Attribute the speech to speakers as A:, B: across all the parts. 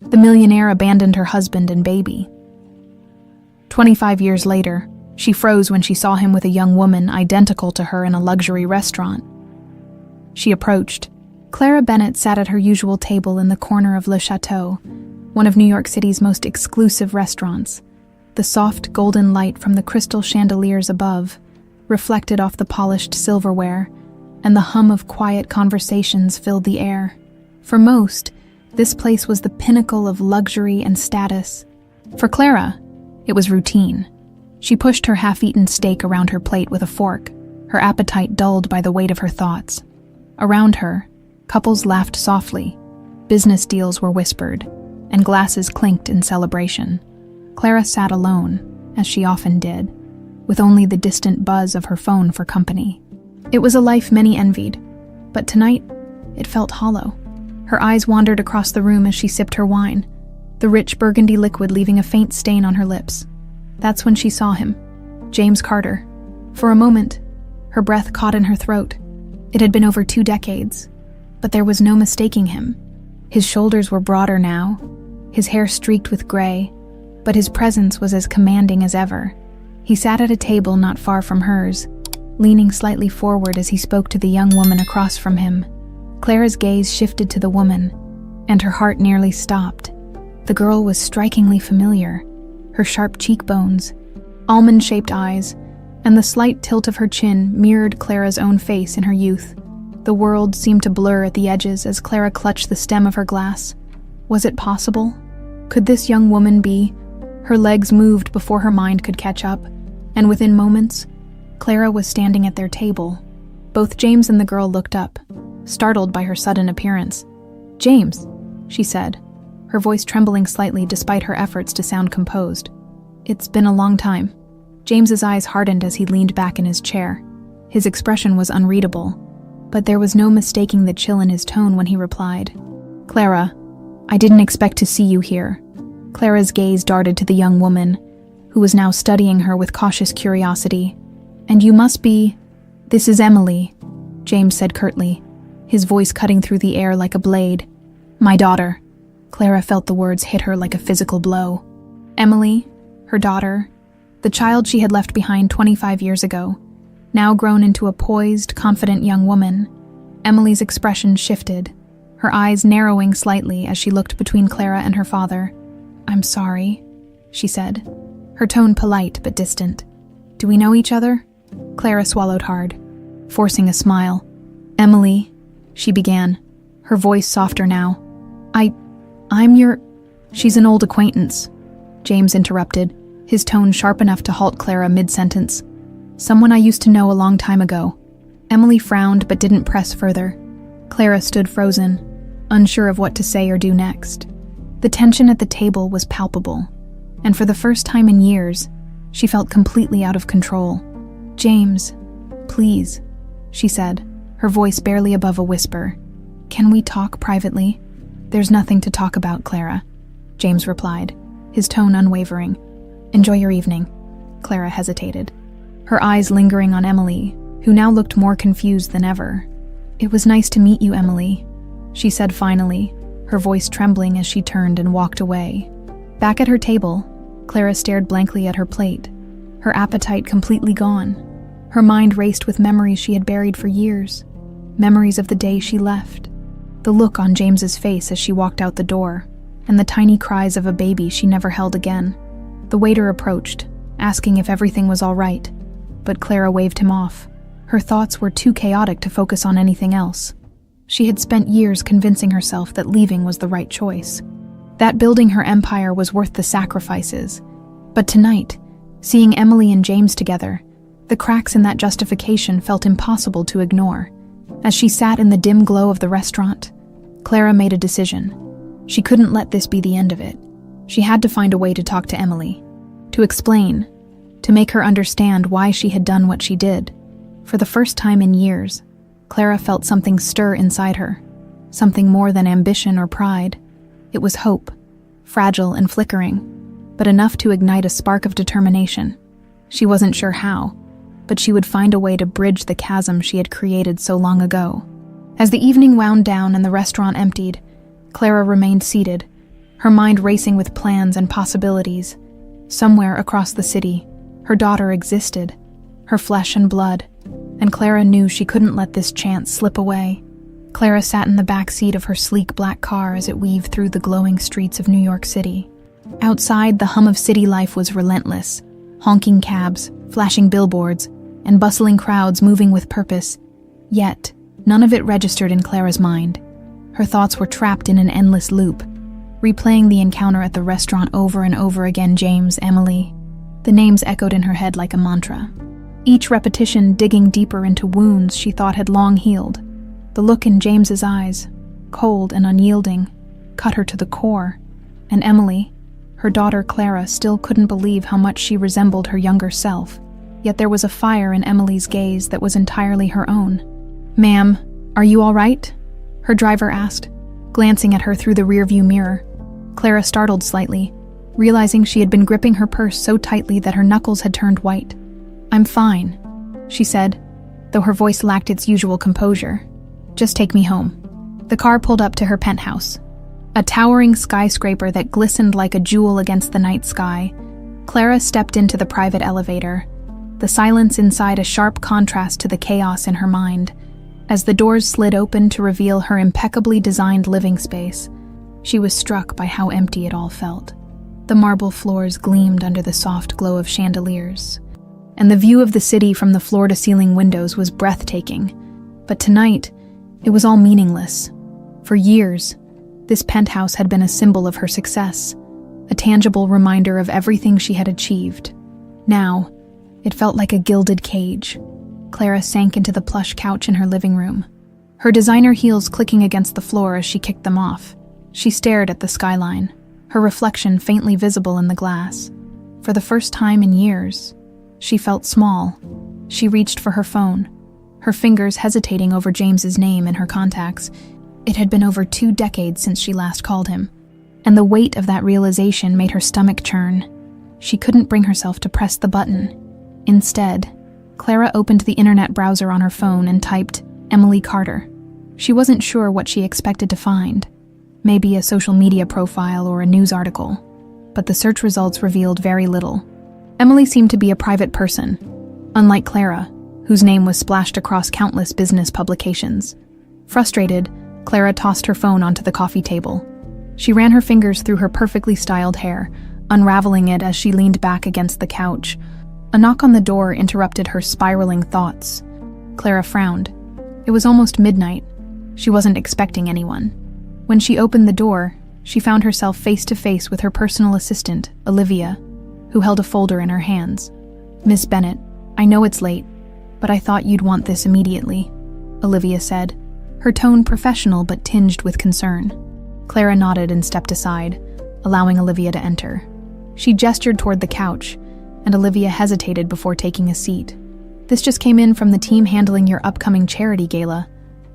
A: The millionaire abandoned her husband and baby. 25 years later, she froze when she saw him with a young woman identical to her in a luxury restaurant. She approached. Clara Bennett sat at her usual table in the corner of Le Chateau, one of New York City's most exclusive restaurants. The soft golden light from the crystal chandeliers above reflected off the polished silverware, and the hum of quiet conversations filled the air. For most, this place was the pinnacle of luxury and status. For Clara, it was routine. She pushed her half-eaten steak around her plate with a fork, her appetite dulled by the weight of her thoughts. Around her, couples laughed softly, business deals were whispered, and glasses clinked in celebration. Clara sat alone, as she often did, with only the distant buzz of her phone for company. It was a life many envied, but tonight, it felt hollow. Her eyes wandered across the room as she sipped her wine, the rich burgundy liquid leaving a faint stain on her lips. That's when she saw him, James Carter. For a moment, her breath caught in her throat. It had been over 2 decades, but there was no mistaking him. His shoulders were broader now, his hair streaked with gray, but his presence was as commanding as ever. He sat at a table not far from hers, leaning slightly forward as he spoke to the young woman across from him. Clara's gaze shifted to the woman, and her heart nearly stopped. The girl was strikingly familiar. Her sharp cheekbones, almond-shaped eyes, and the slight tilt of her chin mirrored Clara's own face in her youth. The world seemed to blur at the edges as Clara clutched the stem of her glass. Was it possible? Could this young woman be? Her legs moved before her mind could catch up, and within moments, Clara was standing at their table. Both James and the girl looked up, startled by her sudden appearance. "James," she said, her voice trembling slightly despite her efforts to sound composed. "It's been a long time." James's eyes hardened as he leaned back in his chair. His expression was unreadable, but there was no mistaking the chill in his tone when he replied, "Clara, I didn't expect to see you here." Clara's gaze darted to the young woman, who was now studying her with cautious curiosity. "And you must be—" "This is Emily," James said curtly, his voice cutting through the air like a blade. "My daughter." Clara felt the words hit her like a physical blow. Emily, her daughter, the child she had left behind 25 years ago, now grown into a poised, confident young woman. Emily's expression shifted, her eyes narrowing slightly as she looked between Clara and her father. "I'm sorry," she said, her tone polite but distant. "Do we know each other?" Clara swallowed hard, forcing a smile. "Emily," she began, her voice softer now. I'm your—" "She's an old acquaintance," James interrupted, his tone sharp enough to halt Clara mid-sentence. "Someone I used to know a long time ago." Emily frowned but didn't press further. Clara stood frozen, unsure of what to say or do next. The tension at the table was palpable, and for the first time in years, she felt completely out of control. "James, please," she said, her voice barely above a whisper. "Can we talk privately?" "There's nothing to talk about, Clara," James replied, his tone unwavering. "Enjoy your evening." Clara hesitated, her eyes lingering on Emily, who now looked more confused than ever. "It was nice to meet you, Emily," she said finally, her voice trembling as she turned and walked away. Back at her table, Clara stared blankly at her plate, her appetite completely gone. Her mind raced with memories she had buried for years, memories of the day she left, the look on James's face as she walked out the door, and the tiny cries of a baby she never held again. The waiter approached, asking if everything was all right, but Clara waved him off. Her thoughts were too chaotic to focus on anything else. She had spent years convincing herself that leaving was the right choice, that building her empire was worth the sacrifices. But tonight, seeing Emily and James together, the cracks in that justification felt impossible to ignore. As she sat in the dim glow of the restaurant, Clara made a decision. She couldn't let this be the end of it. She had to find a way to talk to Emily, to explain, to make her understand why she had done what she did. For the first time in years, Clara felt something stir inside her, something more than ambition or pride. It was hope, fragile and flickering, but enough to ignite a spark of determination. She wasn't sure how, but she would find a way to bridge the chasm she had created so long ago. As the evening wound down and the restaurant emptied, Clara remained seated, her mind racing with plans and possibilities. Somewhere across the city, her daughter existed, her flesh and blood, and Clara knew she couldn't let this chance slip away. Clara sat in the back seat of her sleek black car as it weaved through the glowing streets of New York City. Outside, the hum of city life was relentless. Honking cabs, flashing billboards, and bustling crowds moving with purpose. Yet, none of it registered in Clara's mind. Her thoughts were trapped in an endless loop, replaying the encounter at the restaurant over and over again. James, Emily. The names echoed in her head like a mantra, each repetition digging deeper into wounds she thought had long healed. The look in James's eyes, cold and unyielding, cut her to the core, and Emily, her daughter Clara, still couldn't believe how much she resembled her younger self. Yet there was a fire in Emily's gaze that was entirely her own. "Ma'am, are you all right?" her driver asked, glancing at her through the rearview mirror. Clara startled slightly, realizing she had been gripping her purse so tightly that her knuckles had turned white. "I'm fine," she said, though her voice lacked its usual composure. "Just take me home." The car pulled up to her penthouse, a towering skyscraper that glistened like a jewel against the night sky. Clara stepped into the private elevator, the silence inside a sharp contrast to the chaos in her mind. As the doors slid open to reveal her impeccably designed living space, she was struck by how empty it all felt. The marble floors gleamed under the soft glow of chandeliers, and the view of the city from the floor-to-ceiling windows was breathtaking. But tonight, it was all meaningless. For years, this penthouse had been a symbol of her success, a tangible reminder of everything she had achieved. Now, it felt like a gilded cage. Clara sank into the plush couch in her living room, her designer heels clicking against the floor as she kicked them off. She stared at the skyline, her reflection faintly visible in the glass. For the first time in years, she felt small. She reached for her phone, her fingers hesitating over James's name in her contacts. It had been over 2 decades since she last called him, and the weight of that realization made her stomach churn. She couldn't bring herself to press the button. Instead, Clara opened the internet browser on her phone and typed Emily Carter. She wasn't sure what she expected to find. Maybe a social media profile or a news article. But the search results revealed very little. Emily seemed to be a private person, unlike Clara, whose name was splashed across countless business publications. Frustrated, Clara tossed her phone onto the coffee table. She ran her fingers through her perfectly styled hair, unraveling it as she leaned back against the couch. A knock on the door interrupted her spiraling thoughts. Clara frowned. It was almost midnight. She wasn't expecting anyone. When she opened the door, she found herself face to face with her personal assistant, Olivia, who held a folder in her hands. "Miss Bennett, I know it's late, but I thought you'd want this immediately," Olivia said, her tone professional but tinged with concern. Clara nodded and stepped aside, allowing Olivia to enter. She gestured toward the couch, and Olivia hesitated before taking a seat. "This just came in from the team handling your upcoming charity gala,"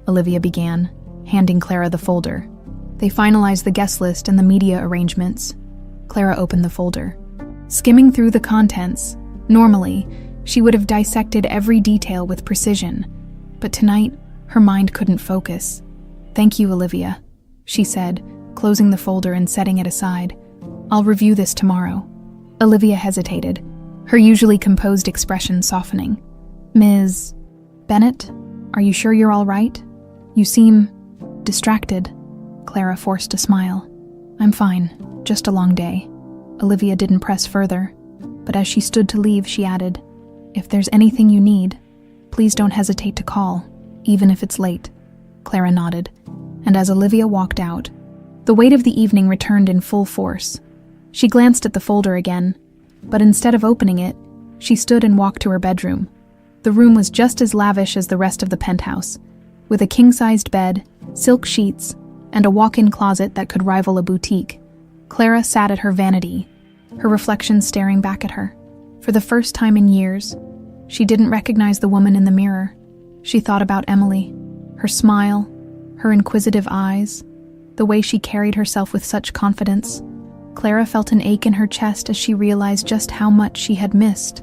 A: Olivia began, handing Clara the folder. "They finalized the guest list and the media arrangements." Clara opened the folder. Skimming through the contents, normally, she would have dissected every detail with precision, but tonight, her mind couldn't focus. "Thank you, Olivia," she said, closing the folder and setting it aside. "I'll review this tomorrow." Olivia hesitated, her usually composed expression softening. "Ms. Bennett, are you sure you're all right? You seem distracted." Clara forced a smile. "I'm fine, just a long day." Olivia didn't press further, but as she stood to leave, she added, "If there's anything you need, please don't hesitate to call, even if it's late." Clara nodded, and as Olivia walked out, the weight of the evening returned in full force. She glanced at the folder again, but instead of opening it, she stood and walked to her bedroom. The room was just as lavish as the rest of the penthouse, with a king-sized bed, silk sheets, and a walk-in closet that could rival a boutique. Clara sat at her vanity, her reflection staring back at her. For the first time in years, she didn't recognize the woman in the mirror. She thought about Emily, her smile, her inquisitive eyes, the way she carried herself with such confidence. Clara felt an ache in her chest as she realized just how much she had missed.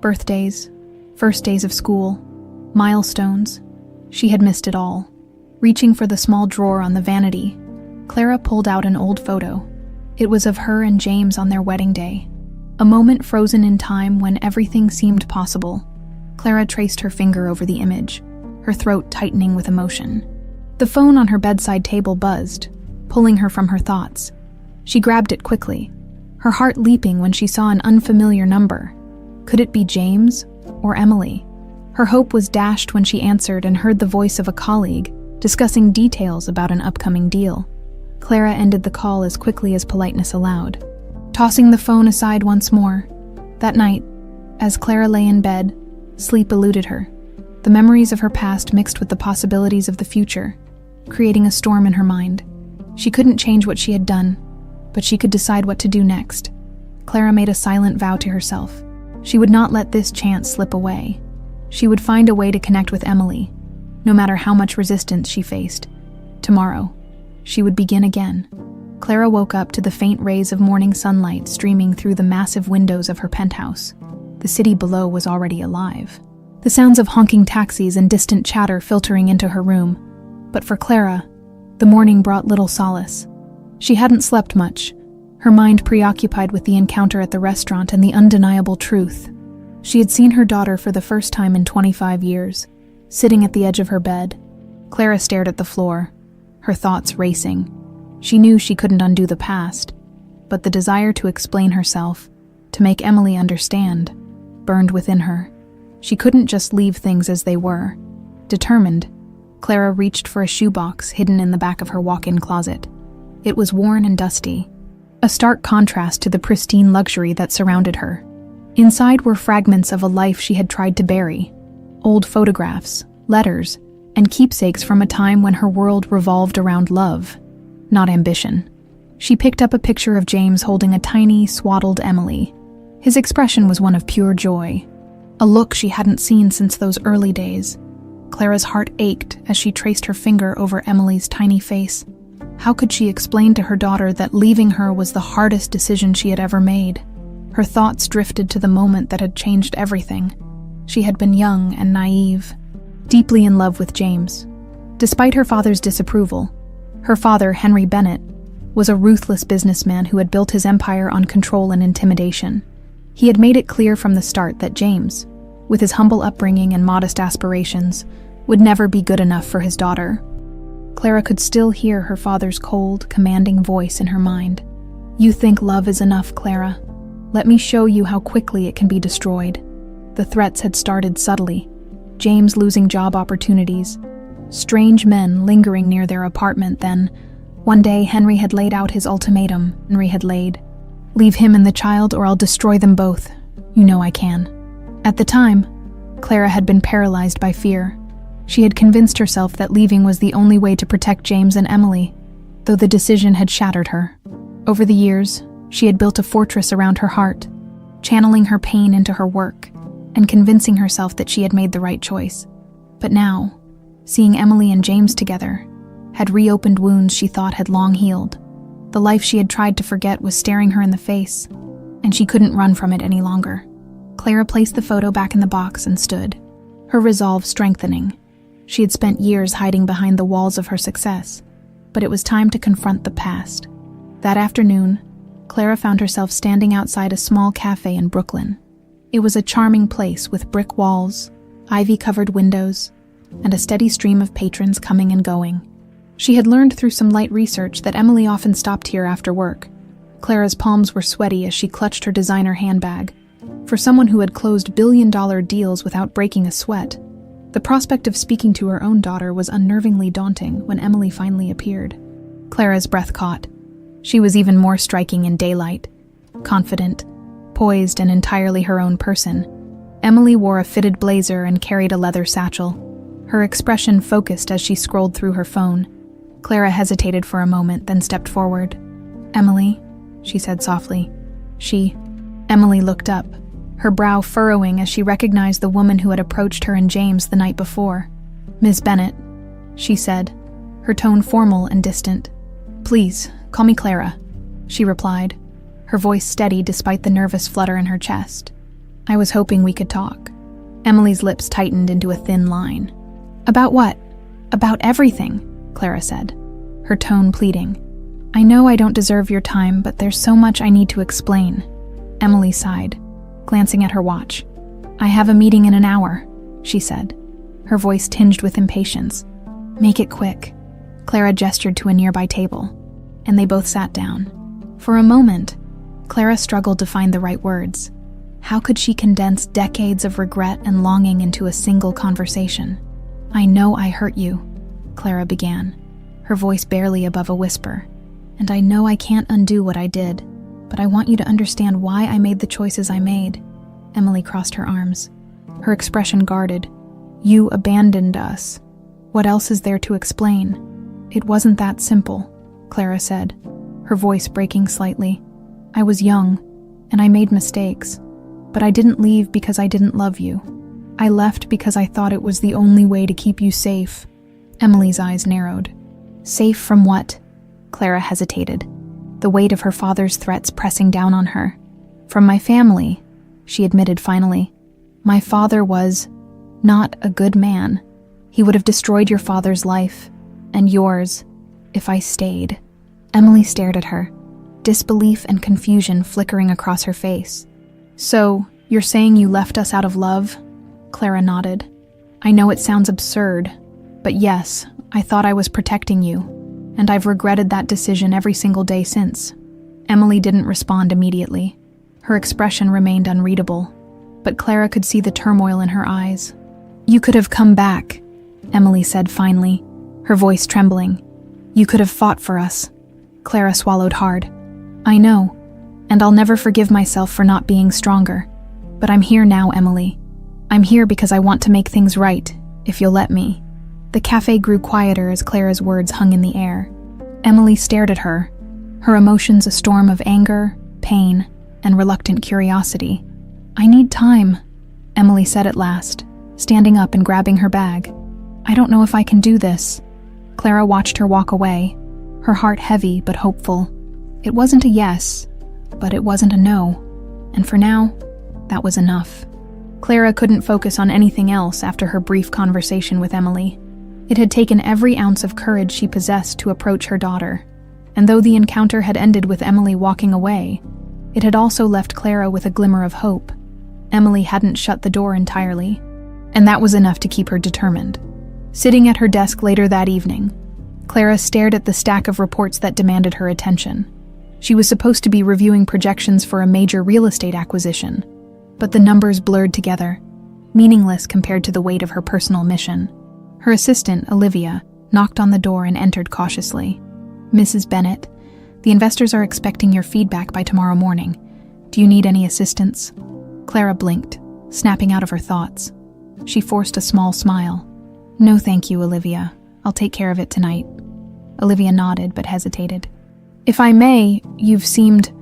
A: Birthdays, first days of school, milestones. She had missed it all. Reaching for the small drawer on the vanity, Clara pulled out an old photo. It was of her and James on their wedding day, a moment frozen in time when everything seemed possible. Clara traced her finger over the image, her throat tightening with emotion. The phone on her bedside table buzzed, pulling her from her thoughts. She grabbed it quickly, her heart leaping when she saw an unfamiliar number. Could it be James or Emily? Her hope was dashed when she answered and heard the voice of a colleague discussing details about an upcoming deal. Clara ended the call as quickly as politeness allowed, tossing the phone aside once more. That night, as Clara lay in bed, sleep eluded her. The memories of her past mixed with the possibilities of the future, creating a storm in her mind. She couldn't change what she had done, but she could decide what to do next. Clara made a silent vow to herself. She would not let this chance slip away. She would find a way to connect with Emily, no matter how much resistance she faced. Tomorrow, she would begin again. Clara woke up to the faint rays of morning sunlight streaming through the massive windows of her penthouse. The city below was already alive. The sounds of honking taxis and distant chatter filtering into her room. But for Clara, the morning brought little solace. She hadn't slept much, her mind preoccupied with the encounter at the restaurant and the undeniable truth. She had seen her daughter for the first time in 25 years, sitting at the edge of her bed. Clara stared at the floor, her thoughts racing. She knew she couldn't undo the past, but the desire to explain herself, to make Emily understand, burned within her. She couldn't just leave things as they were. Determined, Clara reached for a shoebox hidden in the back of her walk-in closet. It was worn and dusty, a stark contrast to the pristine luxury that surrounded her. Inside were fragments of a life she had tried to bury, old photographs, letters, and keepsakes from a time when her world revolved around love, not ambition. She picked up a picture of James holding a tiny, swaddled Emily. His expression was one of pure joy, a look she hadn't seen since those early days. Clara's heart ached as she traced her finger over Emily's tiny face. How could she explain to her daughter that leaving her was the hardest decision she had ever made? Her thoughts drifted to the moment that had changed everything. She had been young and naive, deeply in love with James. Despite her father's disapproval, her father, Henry Bennett, was a ruthless businessman who had built his empire on control and intimidation. He had made it clear from the start that James, with his humble upbringing and modest aspirations, would never be good enough for his daughter. Clara could still hear her father's cold, commanding voice in her mind. "You think love is enough, Clara? Let me show you how quickly it can be destroyed." The threats had started subtly. James losing job opportunities, strange men lingering near their apartment. Then, one day, Henry had laid out his ultimatum. "Leave him and the child or I'll destroy them both. You know I can." At the time, Clara had been paralyzed by fear. She had convinced herself that leaving was the only way to protect James and Emily, though the decision had shattered her. Over the years, she had built a fortress around her heart, channeling her pain into her work, and convincing herself that she had made the right choice. But now, seeing Emily and James together, had reopened wounds she thought had long healed. The life she had tried to forget was staring her in the face, and she couldn't run from it any longer. Clara placed the photo back in the box and stood, her resolve strengthening. She had spent years hiding behind the walls of her success, but it was time to confront the past. That afternoon, Clara found herself standing outside a small cafe in Brooklyn. It was a charming place with brick walls, ivy-covered windows, and a steady stream of patrons coming and going. She had learned through some light research that Emily often stopped here after work. Clara's palms were sweaty as she clutched her designer handbag. For someone who had closed billion-dollar deals without breaking a sweat, the prospect of speaking to her own daughter was unnervingly daunting when Emily finally appeared. Clara's breath caught. She was even more striking in daylight, confident, poised, and entirely her own person. Emily wore a fitted blazer and carried a leather satchel, her expression focused as she scrolled through her phone. Clara hesitated for a moment, then stepped forward. "Emily," she said softly. Emily looked up, her brow furrowing as she recognized the woman who had approached her and James the night before. "Miss Bennett," she said, her tone formal and distant. "Please, call me Clara," she replied, her voice steady despite the nervous flutter in her chest. "I was hoping we could talk." Emily's lips tightened into a thin line. "About what?" "About everything," Clara said, her tone pleading. I know I don't deserve your time, but there's so much I need to explain. Emily sighed, glancing at her watch. I have a meeting in an hour, she said, her voice tinged with impatience. Make it quick. Clara gestured to a nearby table, and they both sat down. For a moment, Clara struggled to find the right words. How could she condense decades of regret and longing into a single conversation? I know I hurt you, Clara began, her voice barely above a whisper. And I know I can't undo what I did, but I want you to understand why I made the choices I made. Emily crossed her arms, her expression guarded. You abandoned us. What else is there to explain? It wasn't that simple, Clara said, her voice breaking slightly. I was young, and I made mistakes, but I didn't leave because I didn't love you. I left because I thought it was the only way to keep you safe. Emily's eyes narrowed. Safe from what? Clara hesitated, the weight of her father's threats pressing down on her. From my family, she admitted finally. My father was not a good man. He would have destroyed your father's life, and yours, if I stayed. Emily stared at her, disbelief and confusion flickering across her face. So, you're saying you left us out of love? Clara nodded. I know it sounds absurd, but yes, I thought I was protecting you. And I've regretted that decision every single day since. Emily didn't respond immediately. Her expression remained unreadable, but Clara could see the turmoil in her eyes. You could have come back, Emily said finally, her voice trembling. You could have fought for us. Clara swallowed hard. I know, and I'll never forgive myself for not being stronger. But I'm here now, Emily. I'm here because I want to make things right, if you'll let me. The cafe grew quieter as Clara's words hung in the air. Emily stared at her, her emotions a storm of anger, pain, and reluctant curiosity. I need time, Emily said at last, standing up and grabbing her bag. I don't know if I can do this. Clara watched her walk away, her heart heavy but hopeful. It wasn't a yes, but it wasn't a no. And for now, that was enough. Clara couldn't focus on anything else after her brief conversation with Emily. It had taken every ounce of courage she possessed to approach her daughter, and though the encounter had ended with Emily walking away, it had also left Clara with a glimmer of hope. Emily hadn't shut the door entirely, and that was enough to keep her determined. Sitting at her desk later that evening, Clara stared at the stack of reports that demanded her attention. She was supposed to be reviewing projections for a major real estate acquisition, but the numbers blurred together, meaningless compared to the weight of her personal mission. Her assistant, Olivia, knocked on the door and entered cautiously. Mrs. Bennett, the investors are expecting your feedback by tomorrow morning. Do you need any assistance? Clara blinked, snapping out of her thoughts. She forced a small smile. No thank you, Olivia. I'll take care of it tonight. Olivia nodded but hesitated. If I may, you've seemed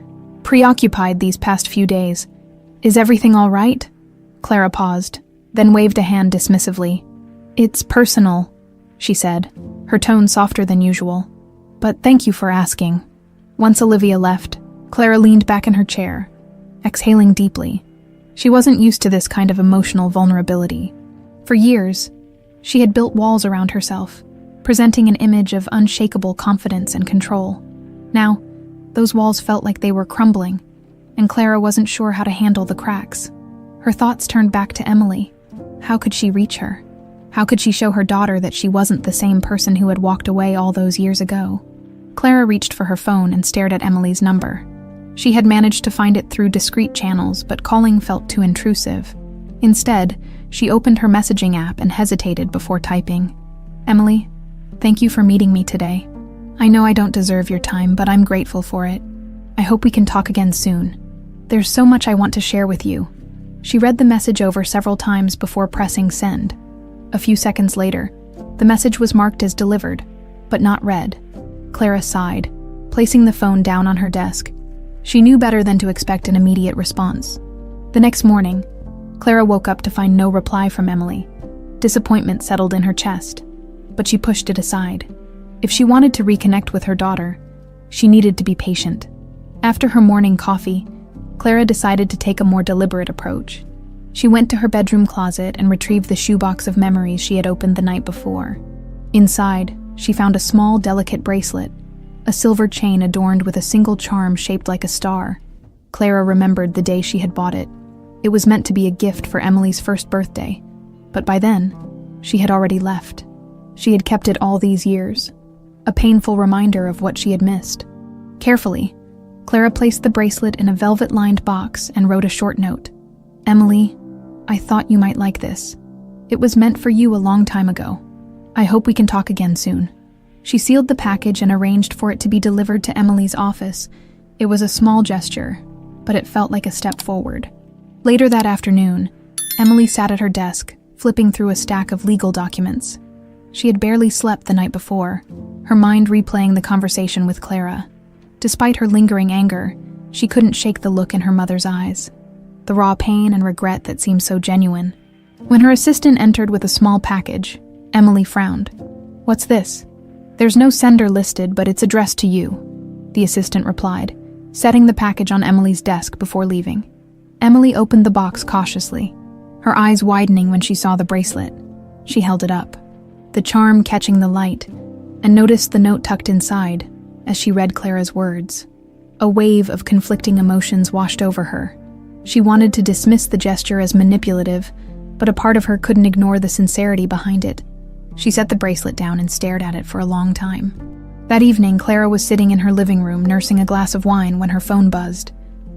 A: preoccupied these past few days. Is everything all right? Clara paused, then waved a hand dismissively. It's personal, she said, her tone softer than usual. But thank you for asking. Once Olivia left, Clara leaned back in her chair, exhaling deeply. She wasn't used to this kind of emotional vulnerability. For years, she had built walls around herself, presenting an image of unshakable confidence and control. Now, those walls felt like they were crumbling, and Clara wasn't sure how to handle the cracks. Her thoughts turned back to Emily. How could she reach her? How could she show her daughter that she wasn't the same person who had walked away all those years ago? Clara reached for her phone and stared at Emily's number. She had managed to find it through discreet channels, but calling felt too intrusive. Instead, she opened her messaging app and hesitated before typing. Emily, thank you for meeting me today. I know I don't deserve your time, but I'm grateful for it. I hope we can talk again soon. There's so much I want to share with you. She read the message over several times before pressing send. A few seconds later, the message was marked as delivered, but not read. Clara sighed, placing the phone down on her desk. She knew better than to expect an immediate response. The next morning, Clara woke up to find no reply from Emily. Disappointment settled in her chest, but she pushed it aside. If she wanted to reconnect with her daughter, she needed to be patient. After her morning coffee, Clara decided to take a more deliberate approach. She went to her bedroom closet and retrieved the shoebox of memories she had opened the night before. Inside, she found a small, delicate bracelet, a silver chain adorned with a single charm shaped like a star. Clara remembered the day she had bought it. It was meant to be a gift for Emily's first birthday, but by then, she had already left. She had kept it all these years, a painful reminder of what she had missed. Carefully, Clara placed the bracelet in a velvet-lined box and wrote a short note. "Emily, I thought you might like this. It was meant for you a long time ago. I hope we can talk again soon." She sealed the package and arranged for it to be delivered to Emily's office. It was a small gesture, but it felt like a step forward. Later that afternoon, Emily sat at her desk, flipping through a stack of legal documents. She had barely slept the night before, her mind replaying the conversation with Clara. Despite her lingering anger, she couldn't shake the look in her mother's eyes, the raw pain and regret that seemed so genuine. When her assistant entered with a small package, Emily frowned. "What's this?" "There's no sender listed, but it's addressed to you," the assistant replied, setting the package on Emily's desk before leaving. Emily opened the box cautiously, her eyes widening when she saw the bracelet. She held it up, the charm catching the light, and noticed the note tucked inside as she read Clara's words. A wave of conflicting emotions washed over her. She wanted to dismiss the gesture as manipulative, but a part of her couldn't ignore the sincerity behind it. She set the bracelet down and stared at it for a long time. That evening, Clara was sitting in her living room nursing a glass of wine when her phone buzzed.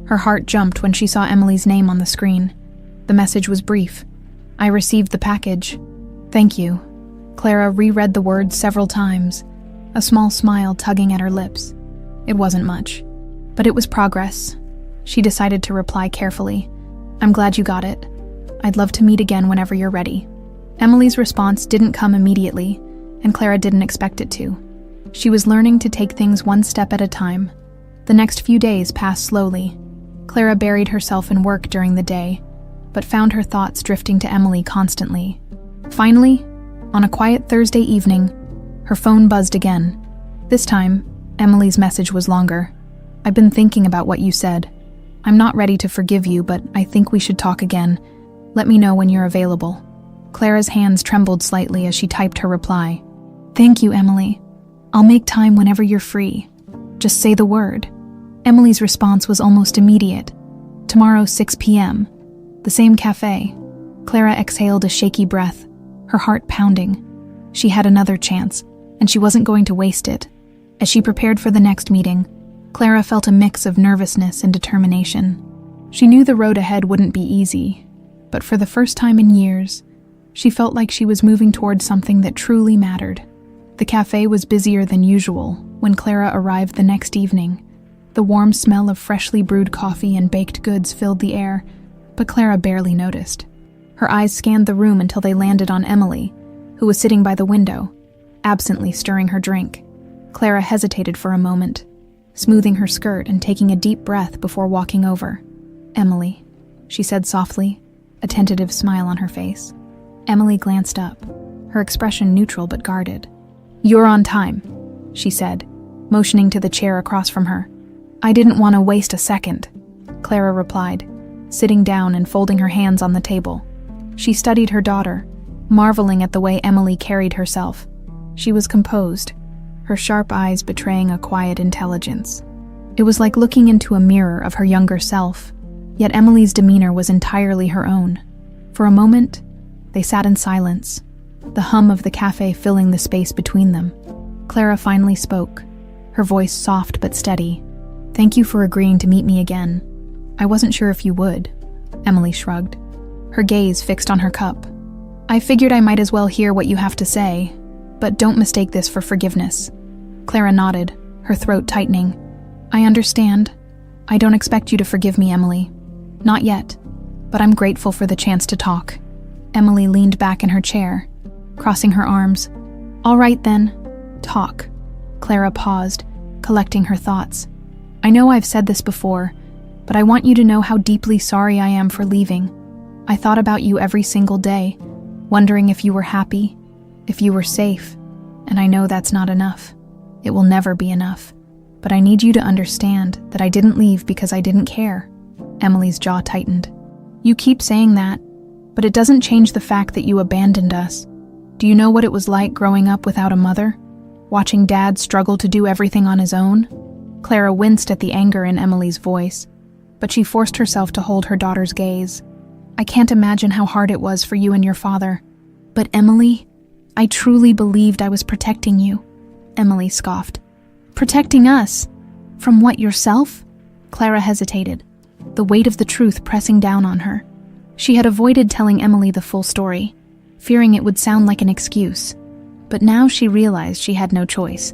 A: Her heart jumped when she saw Emily's name on the screen. The message was brief. "I received the package. Thank you." Clara reread the words several times, a small smile tugging at her lips. It wasn't much, but it was progress. She decided to reply carefully. "I'm glad you got it. I'd love to meet again whenever you're ready." Emily's response didn't come immediately, and Clara didn't expect it to. She was learning to take things one step at a time. The next few days passed slowly. Clara buried herself in work during the day, but found her thoughts drifting to Emily constantly. Finally, on a quiet Thursday evening, her phone buzzed again. This time, Emily's message was longer. "I've been thinking about what you said. I'm not ready to forgive you, but I think we should talk again. Let me know when you're available." Clara's hands trembled slightly as she typed her reply. "Thank you, Emily. I'll make time whenever you're free. Just say the word." Emily's response was almost immediate. "Tomorrow, 6 p.m. The same cafe." Clara exhaled a shaky breath, her heart pounding. She had another chance, and she wasn't going to waste it. As she prepared for the next meeting, Clara felt a mix of nervousness and determination. She knew the road ahead wouldn't be easy, but for the first time in years, she felt like she was moving towards something that truly mattered. The cafe was busier than usual when Clara arrived the next evening. The warm smell of freshly brewed coffee and baked goods filled the air, but Clara barely noticed. Her eyes scanned the room until they landed on Emily, who was sitting by the window, absently stirring her drink. Clara hesitated for a moment, smoothing her skirt and taking a deep breath before walking over. "Emily," she said softly, a tentative smile on her face. Emily glanced up, her expression neutral but guarded. "You're on time," she said, motioning to the chair across from her. "I didn't want to waste a second," Clara replied, sitting down and folding her hands on the table. She studied her daughter, marveling at the way Emily carried herself. She was composed, her sharp eyes betraying a quiet intelligence. It was like looking into a mirror of her younger self, yet Emily's demeanor was entirely her own. For a moment, they sat in silence, the hum of the cafe filling the space between them. Clara finally spoke, her voice soft but steady. "Thank you for agreeing to meet me again. I wasn't sure if you would," Emily shrugged, her gaze fixed on her cup. "I figured I might as well hear what you have to say, but don't mistake this for forgiveness." Clara nodded, her throat tightening. "I understand. I don't expect you to forgive me, Emily. Not yet, but I'm grateful for the chance to talk." Emily leaned back in her chair, crossing her arms. "All right then, talk." Clara paused, collecting her thoughts. "I know I've said this before, but I want you to know how deeply sorry I am for leaving. I thought about you every single day, wondering if you were happy, if you were safe, and I know that's not enough. It will never be enough. But I need you to understand that I didn't leave because I didn't care." Emily's jaw tightened. "You keep saying that, but it doesn't change the fact that you abandoned us. Do you know what it was like growing up without a mother? watching Dad struggle to do everything on his own. Clara winced at the anger in Emily's voice, but she forced herself to hold her daughter's gaze. I can't imagine how hard it was for you and your father. But Emily, I truly believed I was protecting you. Emily scoffed. Protecting us? From what, yourself? Clara hesitated, the weight of the truth pressing down on her. She had avoided telling Emily the full story, fearing it would sound like an excuse. But now she realized she had no choice.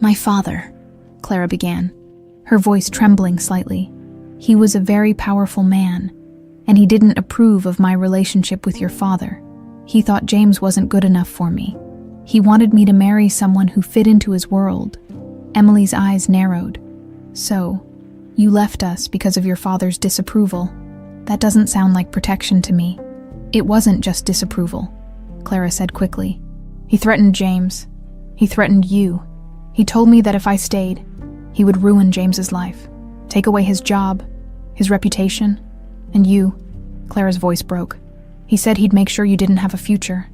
A: My father, Clara began, her voice trembling slightly. He was a very powerful man, and he didn't approve of my relationship with your father. He thought James wasn't good enough for me. He wanted me to marry someone who fit into his world. Emily's eyes narrowed. So, you left us because of your father's disapproval. That doesn't sound like protection to me. It wasn't just disapproval, Clara said quickly. He threatened James. He threatened you. He told me that if I stayed, he would ruin James's life, take away his job, his reputation, and you. Clara's voice broke. He said he'd make sure you didn't have a future.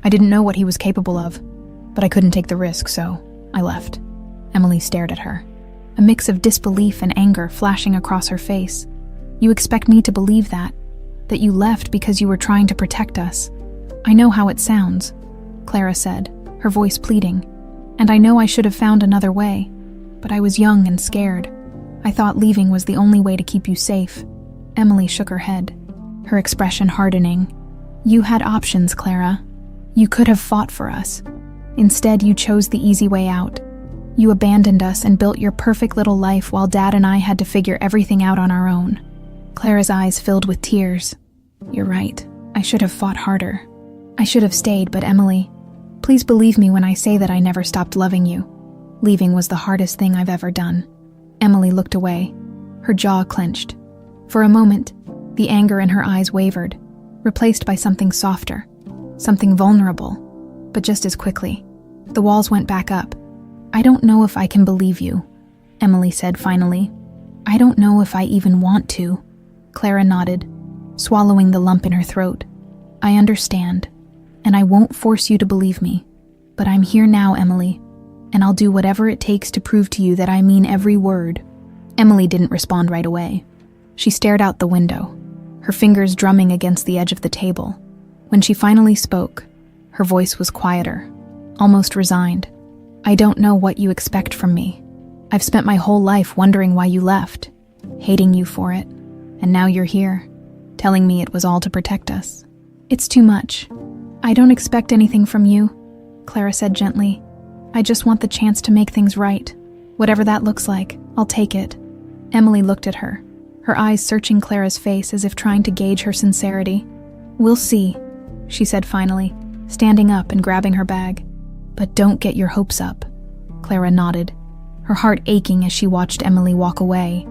A: I didn't know what he was capable of, but I couldn't take the risk, so I left. Emily stared at her, a mix of disbelief and anger flashing across her face. You expect me to believe that you left because you were trying to protect us. I know how it sounds, Clara said, her voice pleading, and I know I should have found another way, but I was young and scared. I thought leaving was the only way to keep you safe. Emily shook her head, her expression hardening. You had options, Clara. You could have fought for us. Instead, you chose the easy way out. You abandoned us and built your perfect little life while Dad and I had to figure everything out on our own. Clara's eyes filled with tears. You're right. I should have fought harder. I should have stayed, but Emily, please believe me when I say that I never stopped loving you. Leaving was the hardest thing I've ever done. Emily looked away, her jaw clenched. For a moment, the anger in her eyes wavered, replaced by something softer, something vulnerable. But just as quickly, the walls went back up. I don't know if I can believe you, Emily said finally. I don't know if I even want to. Clara nodded, swallowing the lump in her throat. I understand, and I won't force you to believe me. But I'm here now, Emily, and I'll do whatever it takes to prove to you that I mean every word. Emily didn't respond right away. She stared out the window, her fingers drumming against the edge of the table. When she finally spoke, her voice was quieter, almost resigned. I don't know what you expect from me. I've spent my whole life wondering why you left, hating you for it, and now you're here, telling me it was all to protect us. It's too much. I don't expect anything from you, Clara said gently. I just want the chance to make things right. Whatever that looks like, I'll take it. Emily looked at her, her eyes searching Clara's face as if trying to gauge her sincerity. We'll see, she said finally, standing up and grabbing her bag. But don't get your hopes up. Clara nodded, her heart aching as she watched Emily walk away.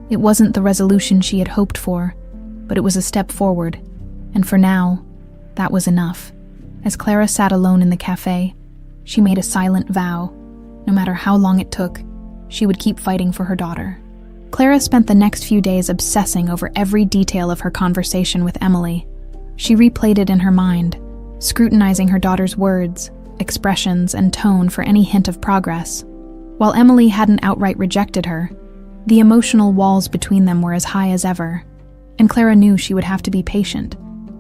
A: It wasn't the resolution she had hoped for, but it was a step forward, and for now, that was enough. As Clara sat alone in the cafe, she made a silent vow. No matter how long it took, she would keep fighting for her daughter. Clara spent the next few days obsessing over every detail of her conversation with Emily. She replayed it in her mind, scrutinizing her daughter's words, expressions, and tone for any hint of progress. While Emily hadn't outright rejected her, the emotional walls between them were as high as ever, and Clara knew she would have to be patient.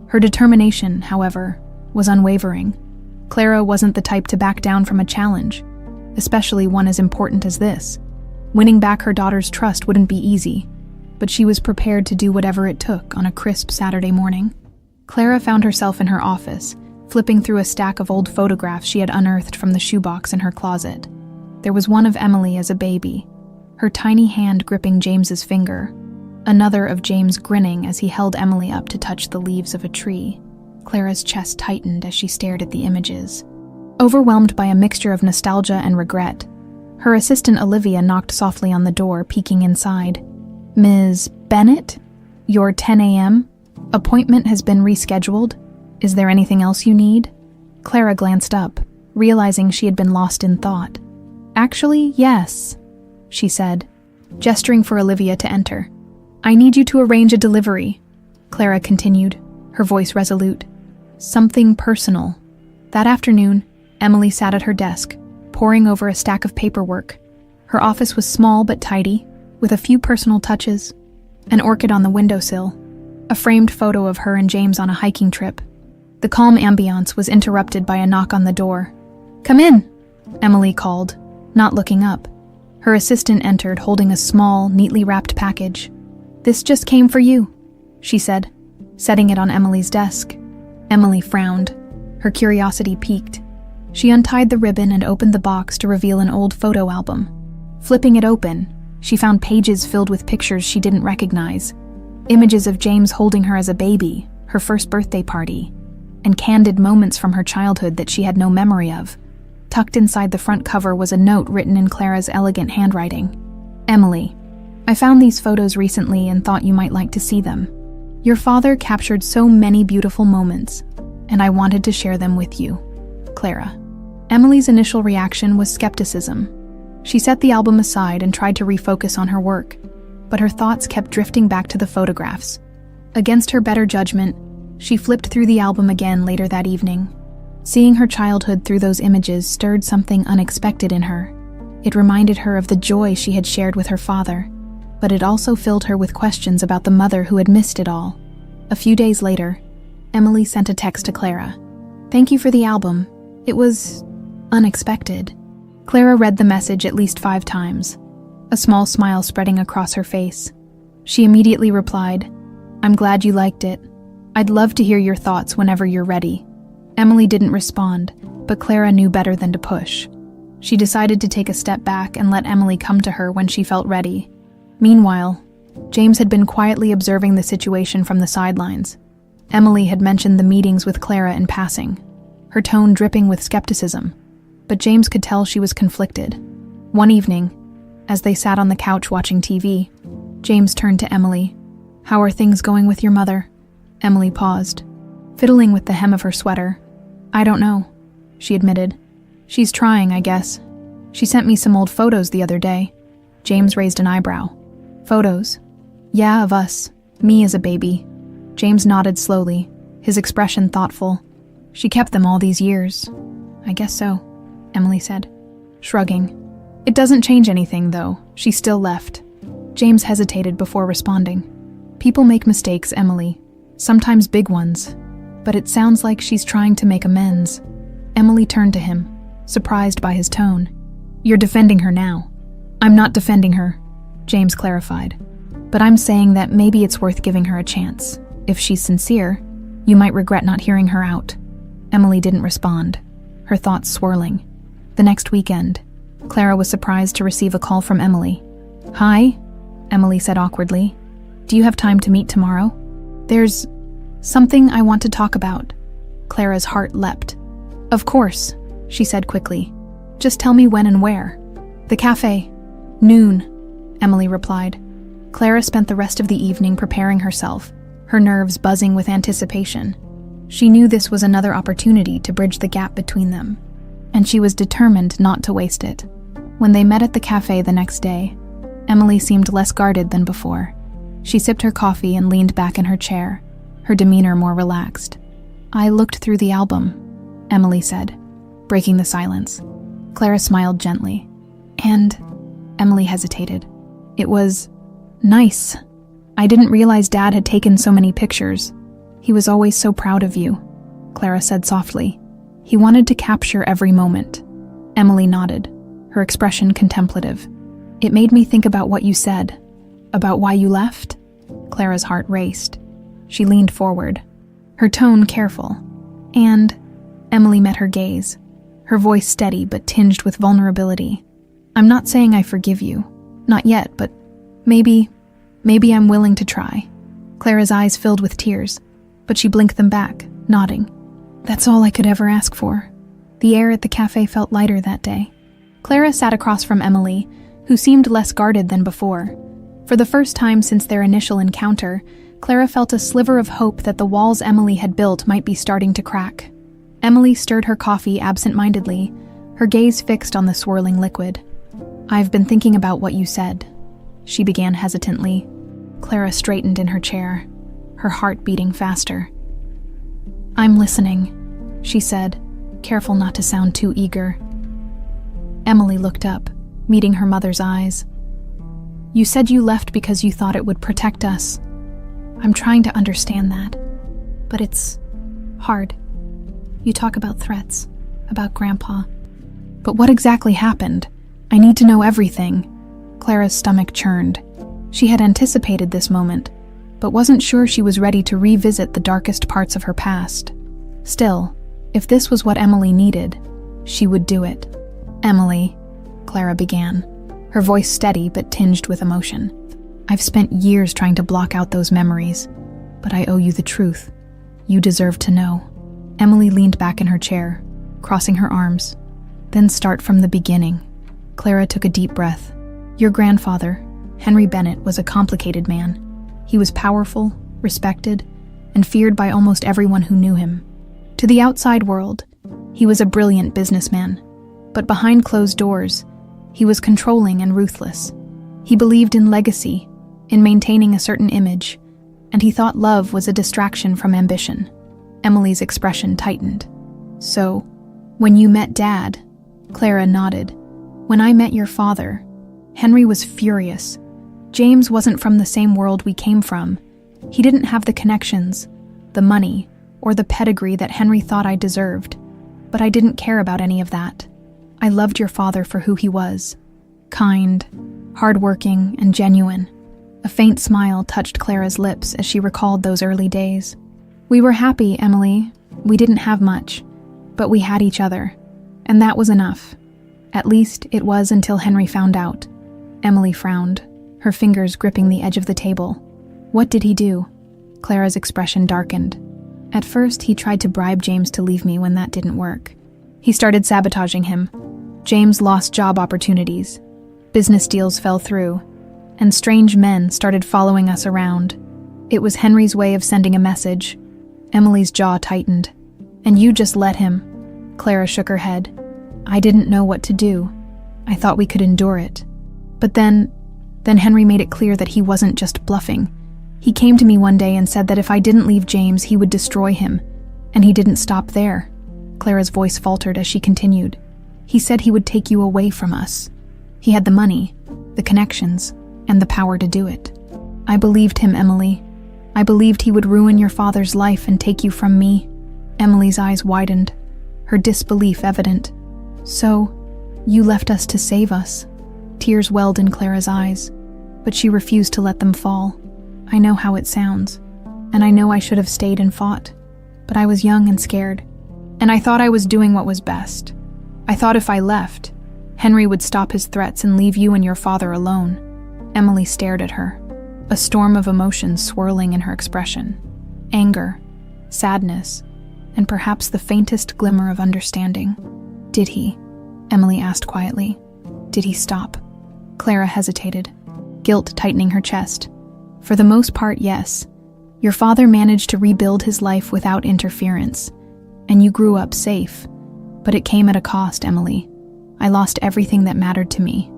A: Her determination, however, was unwavering. Clara wasn't the type to back down from a challenge, especially one as important as this. Winning back her daughter's trust wouldn't be easy, but she was prepared to do whatever it took on a crisp Saturday morning. Clara found herself in her office, flipping through a stack of old photographs she had unearthed from the shoebox in her closet. There was one of Emily as a baby, her tiny hand gripping James's finger, another of James grinning as he held Emily up to touch the leaves of a tree. Clara's chest tightened as she stared at the images. Overwhelmed by a mixture of nostalgia and regret, her assistant Olivia knocked softly on the door, peeking inside. Ms. Bennett? Your 10 a.m. appointment has been rescheduled? Is there anything else you need? Clara glanced up, realizing she had been lost in thought. Actually, yes, she said, gesturing for Olivia to enter. I need you to arrange a delivery, Clara continued, her voice resolute. Something personal. That afternoon, Emily sat at her desk, poring over a stack of paperwork. Her office was small but tidy, with a few personal touches. An orchid on the windowsill, a framed photo of her and James on a hiking trip. The calm ambiance was interrupted by a knock on the door. "Come in," Emily called, not looking up. Her assistant entered holding a small, neatly wrapped package. "This just came for you," she said, setting it on Emily's desk. Emily frowned. Her curiosity piqued. She untied the ribbon and opened the box to reveal an old photo album. Flipping it open, she found pages filled with pictures she didn't recognize. Images of James holding her as a baby, her first birthday party, and candid moments from her childhood that she had no memory of. Tucked inside the front cover was a note written in Clara's elegant handwriting. "Emily, I found these photos recently and thought you might like to see them. Your father captured so many beautiful moments, and I wanted to share them with you. Clara." Emily's initial reaction was skepticism. She set the album aside and tried to refocus on her work, but her thoughts kept drifting back to the photographs. Against her better judgment, she flipped through the album again later that evening. Seeing her childhood through those images stirred something unexpected in her. It reminded her of the joy she had shared with her father, but it also filled her with questions about the mother who had missed it all. A few days later, Emily sent a text to Clara. "Thank you for the album. It was unexpected." Clara read the message at least 5 times, a small smile spreading across her face. She immediately replied, "I'm glad you liked it. I'd love to hear your thoughts whenever you're ready." Emily didn't respond, but Clara knew better than to push. She decided to take a step back and let Emily come to her when she felt ready. Meanwhile, James had been quietly observing the situation from the sidelines. Emily had mentioned the meetings with Clara in passing, her tone dripping with skepticism, but James could tell she was conflicted. One evening, as they sat on the couch watching TV, James turned to Emily. "How are things going with your mother?" Emily paused, fiddling with the hem of her sweater. "I don't know," she admitted. "She's trying, I guess. She sent me some old photos the other day." James raised an eyebrow. "Photos?" "Yeah, of us. Me as a baby." James nodded slowly, his expression thoughtful. "She kept them all these years." "I guess so," Emily said, shrugging. "It doesn't change anything, though. She still left." James hesitated before responding. "People make mistakes, Emily. Sometimes big ones. But it sounds like she's trying to make amends." Emily turned to him, surprised by his tone. "You're defending her now." "I'm not defending her," James clarified. "But I'm saying that maybe it's worth giving her a chance. If she's sincere, you might regret not hearing her out." Emily didn't respond, her thoughts swirling. The next weekend, Clara was surprised to receive a call from Emily. "Hi," Emily said awkwardly. "Do you have time to meet tomorrow? There's something I want to talk about." Clara's heart leapt. "Of course," she said quickly. "Just tell me when and where." "The cafe. Noon," Emily replied. Clara spent the rest of the evening preparing herself, her nerves buzzing with anticipation. She knew this was another opportunity to bridge the gap between them, and she was determined not to waste it. When they met at the cafe the next day, Emily seemed less guarded than before. She sipped her coffee and leaned back in her chair, her demeanor more relaxed. "I looked through the album," Emily said, breaking the silence. Clara smiled gently. "And," Emily hesitated, "it was nice. I didn't realize Dad had taken so many pictures. He was always so proud of you," Clara said softly. "He wanted to capture every moment." Emily nodded, her expression contemplative. "It made me think about what you said. About why you left?" Clara's heart raced. She leaned forward, her tone careful. "And," Emily met her gaze, her voice steady but tinged with vulnerability. "I'm not saying I forgive you. Not yet, but maybe I'm willing to try." Clara's eyes filled with tears, but she blinked them back, nodding. "That's all I could ever ask for." The air at the cafe felt lighter that day. Clara sat across from Emily, who seemed less guarded than before. For the first time since their initial encounter, Clara felt a sliver of hope that the walls Emily had built might be starting to crack. Emily stirred her coffee absent-mindedly, her gaze fixed on the swirling liquid. "I've been thinking about what you said," she began hesitantly. Clara straightened in her chair, her heart beating faster. "I'm listening," she said, careful not to sound too eager. Emily looked up, meeting her mother's eyes. You said you left because you thought it would protect us. I'm trying to understand that, but it's hard. You talk about threats, about Grandpa. But what exactly happened? I need to know everything. Clara's stomach churned. She had anticipated this moment, but wasn't sure she was ready to revisit the darkest parts of her past. Still, if this was what Emily needed, she would do it. Emily, Clara began, her voice steady but tinged with emotion. I've spent years trying to block out those memories, but I owe you the truth. You deserve to know. Emily leaned back in her chair, crossing her arms. Then start from the beginning. Clara took a deep breath. Your grandfather, Henry Bennett, was a complicated man. He was powerful, respected, and feared by almost everyone who knew him. To the outside world, he was a brilliant businessman, but behind closed doors, he was controlling and ruthless. He believed in legacy, in maintaining a certain image, and he thought love was a distraction from ambition. Emily's expression tightened. So, when you met Dad, Clara nodded. When I met your father, Henry was furious. James wasn't from the same world we came from. He didn't have the connections, the money, or the pedigree that Henry thought I deserved. But I didn't care about any of that. I loved your father for who he was. Kind, hardworking, and genuine. A faint smile touched Clara's lips as she recalled those early days. We were happy, Emily. We didn't have much, but we had each other. And that was enough. At least it was until Henry found out. Emily frowned, her fingers gripping the edge of the table. What did he do? Clara's expression darkened. At first, he tried to bribe James to leave me when that didn't work. He started sabotaging him. James lost job opportunities. Business deals fell through. And strange men started following us around. It was Henry's way of sending a message. Emily's jaw tightened. And you just let him. Clara shook her head. I didn't know what to do. I thought we could endure it. But then Henry made it clear that he wasn't just bluffing. He came to me one day and said that if I didn't leave James, he would destroy him. And he didn't stop there. Clara's voice faltered as she continued. He said he would take you away from us. He had the money, the connections, and the power to do it. I believed him, Emily. I believed he would ruin your father's life and take you from me. Emily's eyes widened, her disbelief evident. So, you left us to save us. Tears welled in Clara's eyes, but she refused to let them fall. I know how it sounds, and I know I should have stayed and fought, but I was young and scared, and I thought I was doing what was best. I thought if I left, Henry would stop his threats and leave you and your father alone. Emily stared at her, a storm of emotions swirling in her expression. Anger, sadness, and perhaps the faintest glimmer of understanding. Did he? Emily asked quietly. Did he stop? Clara hesitated, guilt tightening her chest. For the most part, yes. Your father managed to rebuild his life without interference, and you grew up safe. But it came at a cost, Emily. I lost everything that mattered to me.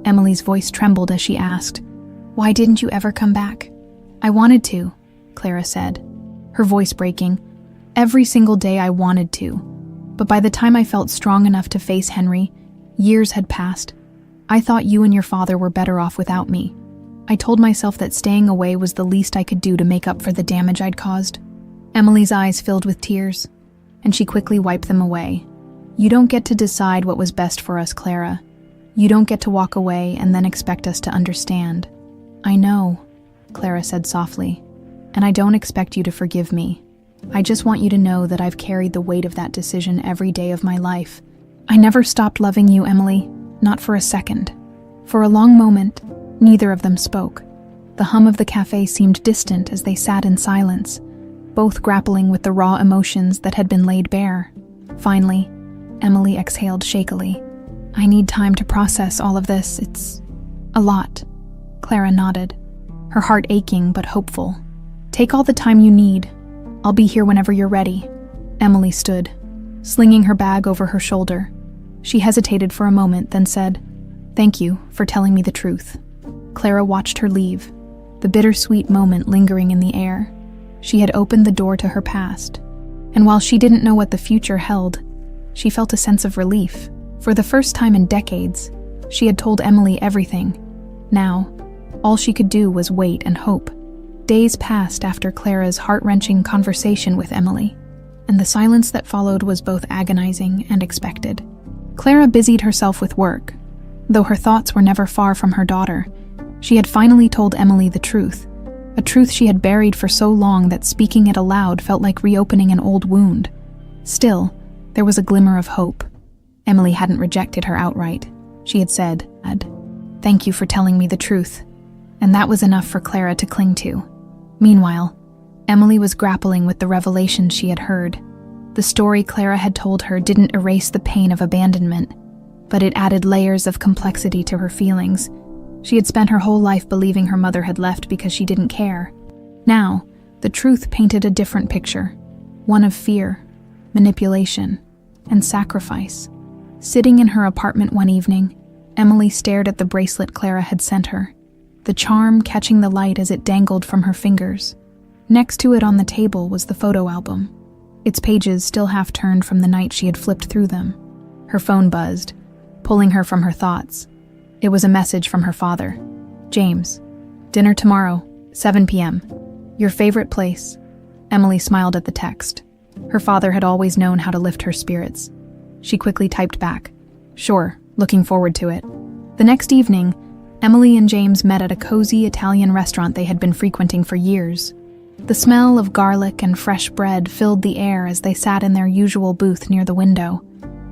A: Emily's voice trembled as she asked, Why didn't you ever come back? I wanted to, Clara said, her voice breaking. Every single day I wanted to. But by the time I felt strong enough to face Henry, years had passed. I thought you and your father were better off without me. I told myself that staying away was the least I could do to make up for the damage I'd caused. Emily's eyes filled with tears, and she quickly wiped them away. You don't get to decide what was best for us, Clara. You don't get to walk away and then expect us to understand. I know, Clara said softly, and I don't expect you to forgive me. I just want you to know that I've carried the weight of that decision every day of my life. I never stopped loving you, Emily, not for a second. For a long moment, neither of them spoke. The hum of the cafe seemed distant as they sat in silence, both grappling with the raw emotions that had been laid bare. Finally, Emily exhaled shakily. I need time to process all of this. It's a lot. Clara nodded, her heart aching but hopeful. Take all the time you need. I'll be here whenever you're ready. Emily stood, slinging her bag over her shoulder. She hesitated for a moment, then said, Thank you for telling me the truth. Clara watched her leave, the bittersweet moment lingering in the air. She had opened the door to her past, and while she didn't know what the future held, she felt a sense of relief, For the first time in decades, she had told Emily everything. Now, all she could do was wait and hope. Days passed after Clara's heart-wrenching conversation with Emily, and the silence that followed was both agonizing and expected. Clara busied herself with work. Though her thoughts were never far from her daughter, she had finally told Emily the truth, a truth she had buried for so long that speaking it aloud felt like reopening an old wound. Still, there was a glimmer of hope. Emily hadn't rejected her outright. She had said, "Thank you for telling me the truth," and that was enough for Clara to cling to. Meanwhile, Emily was grappling with the revelations she had heard. The story Clara had told her didn't erase the pain of abandonment, but it added layers of complexity to her feelings. She had spent her whole life believing her mother had left because she didn't care. Now, the truth painted a different picture, one of fear, manipulation, and sacrifice. Sitting in her apartment one evening, Emily stared at the bracelet Clara had sent her, the charm catching the light as it dangled from her fingers. Next to it on the table was the photo album, its pages still half turned from the night she had flipped through them. Her phone buzzed, pulling her from her thoughts. It was a message from her father. "James, dinner tomorrow, 7 p.m. Your favorite place." Emily smiled at the text. Her father had always known how to lift her spirits. She quickly typed back, "Sure, looking forward to it." The next evening, Emily and James met at a cozy Italian restaurant they had been frequenting for years. The smell of garlic and fresh bread filled the air as they sat in their usual booth near the window.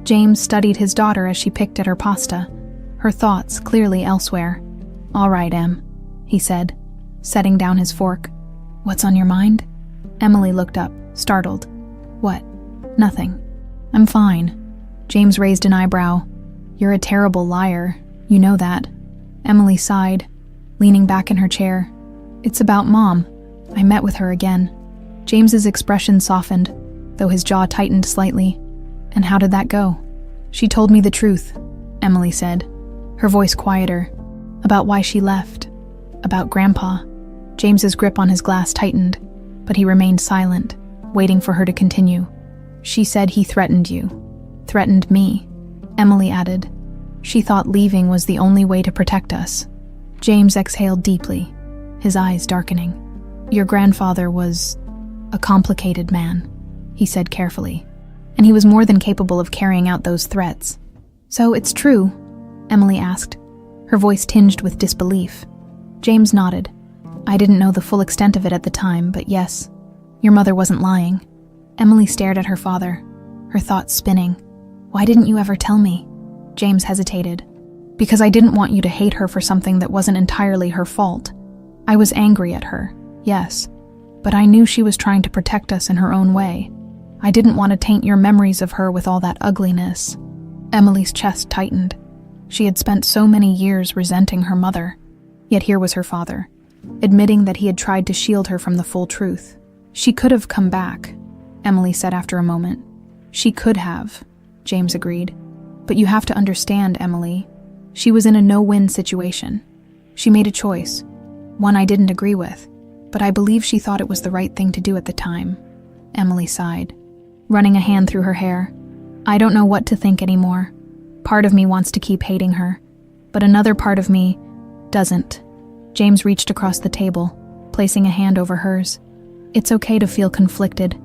A: James studied his daughter as she picked at her pasta, her thoughts clearly elsewhere. "All right, Em," he said, setting down his fork. "What's on your mind?" Emily looked up, startled. "What?" "Nothing. I'm fine." James raised an eyebrow. "You're a terrible liar. You know that." Emily sighed, leaning back in her chair. "It's about Mom. I met with her again." James's expression softened, though his jaw tightened slightly. "And how did that go?" "She told me the truth," Emily said, her voice quieter. "About why she left. About Grandpa." James's grip on his glass tightened, but he remained silent, waiting for her to continue. "She said he threatened you. Threatened me," Emily added. "She thought leaving was the only way to protect us." James exhaled deeply, his eyes darkening. "Your grandfather was a complicated man," he said carefully, "and he was more than capable of carrying out those threats." "So it's true?" Emily asked, her voice tinged with disbelief. James nodded. "I didn't know the full extent of it at the time, but yes, your mother wasn't lying." Emily stared at her father, her thoughts spinning. "Why didn't you ever tell me?" James hesitated. "Because I didn't want you to hate her for something that wasn't entirely her fault. I was angry at her, yes, but I knew she was trying to protect us in her own way. I didn't want to taint your memories of her with all that ugliness." Emily's chest tightened. She had spent so many years resenting her mother, yet here was her father, admitting that he had tried to shield her from the full truth. "She could have come back," Emily said after a moment. "She could have," James agreed. "But you have to understand, Emily. She was in a no-win situation. She made a choice, one I didn't agree with, but I believe she thought it was the right thing to do at the time." Emily sighed, running a hand through her hair. "I don't know what to think anymore. Part of me wants to keep hating her, but another part of me doesn't." James reached across the table, placing a hand over hers. "It's okay to feel conflicted.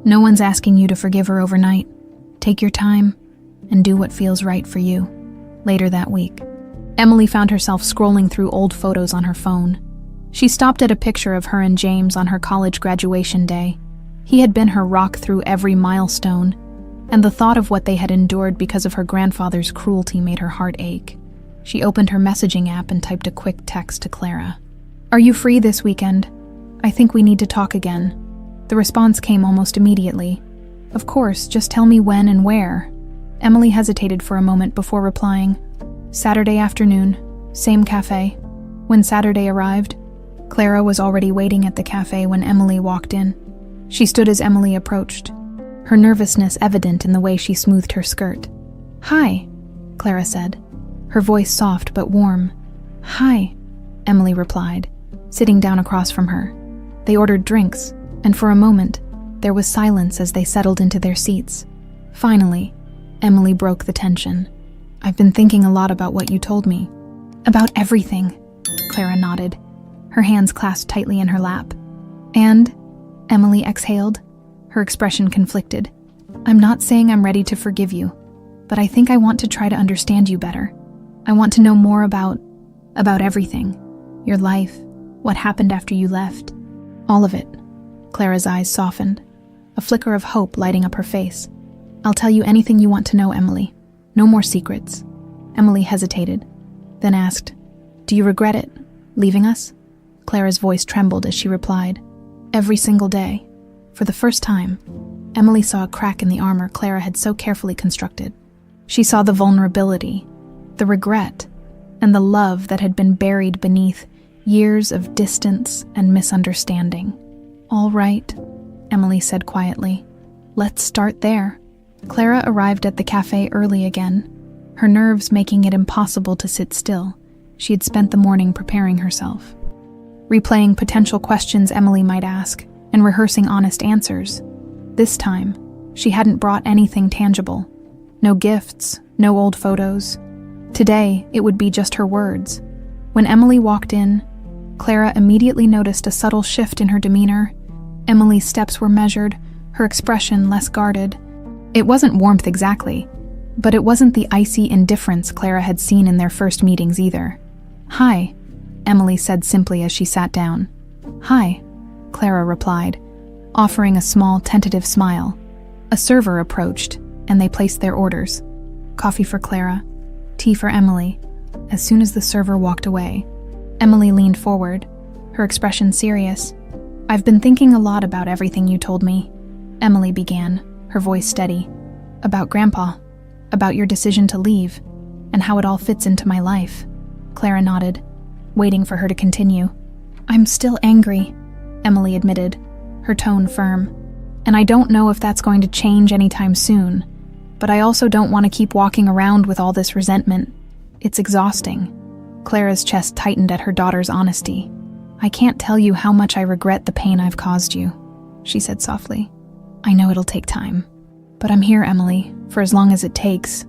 A: No one's asking you to forgive her overnight. Take your time and do what feels right for you." Later that week, Emily found herself scrolling through old photos on her phone. She stopped at a picture of her and James on her college graduation day. He had been her rock through every milestone, and the thought of what they had endured because of her grandfather's cruelty made her heart ache. She opened her messaging app and typed a quick text to Clara. "Are you free this weekend? I think we need to talk again." The response came almost immediately. "Of course, just tell me when and where." Emily hesitated for a moment before replying, "Saturday afternoon, same cafe." When Saturday arrived, Clara was already waiting at the cafe when Emily walked in. She stood as Emily approached, her nervousness evident in the way she smoothed her skirt. "Hi," Clara said, her voice soft but warm. "Hi," Emily replied, sitting down across from her. They ordered drinks, and for a moment, there was silence as they settled into their seats. Finally, Emily broke the tension. I've been thinking a lot about what you told me. About everything, Clara nodded, her hands clasped tightly in her lap. And, Emily exhaled, her expression conflicted. I'm not saying I'm ready to forgive you, but I think I want to try to understand you better. I want to know more about everything. Your life, what happened after you left. All of it. Clara's eyes softened, a flicker of hope lighting up her face. I'll tell you anything you want to know, Emily. No more secrets. Emily hesitated, then asked, Do you regret it, leaving us? Clara's voice trembled as she replied, Every single day. For the first time, Emily saw a crack in the armor Clara had so carefully constructed. She saw the vulnerability, the regret, and the love that had been buried beneath years of distance and misunderstanding. All right, Emily said quietly. Let's start there. Clara arrived at the cafe early again, her nerves making it impossible to sit still. She had spent the morning preparing herself, replaying potential questions Emily might ask and rehearsing honest answers. This time, she hadn't brought anything tangible. No gifts, no old photos. Today, it would be just her words. When Emily walked in, Clara immediately noticed a subtle shift in her demeanor. Emily's steps were measured, her expression less guarded. It wasn't warmth exactly, but it wasn't the icy indifference Clara had seen in their first meetings either. Hi, Emily said simply as she sat down. Hi, Clara replied, offering a small, tentative smile. A server approached, and they placed their orders. Coffee for Clara, tea for Emily. As soon as the server walked away, Emily leaned forward, her expression serious. I've been thinking a lot about everything you told me, Emily began, her voice steady. About Grandpa, about your decision to leave, and how it all fits into my life. Clara nodded, waiting for her to continue. I'm still angry, Emily admitted, her tone firm. And I don't know if that's going to change anytime soon, but I also don't want to keep walking around with all this resentment. It's exhausting. Clara's chest tightened at her daughter's honesty. I can't tell you how much I regret the pain I've caused you, she said softly. I know it'll take time, but I'm here, Emily, for as long as it takes.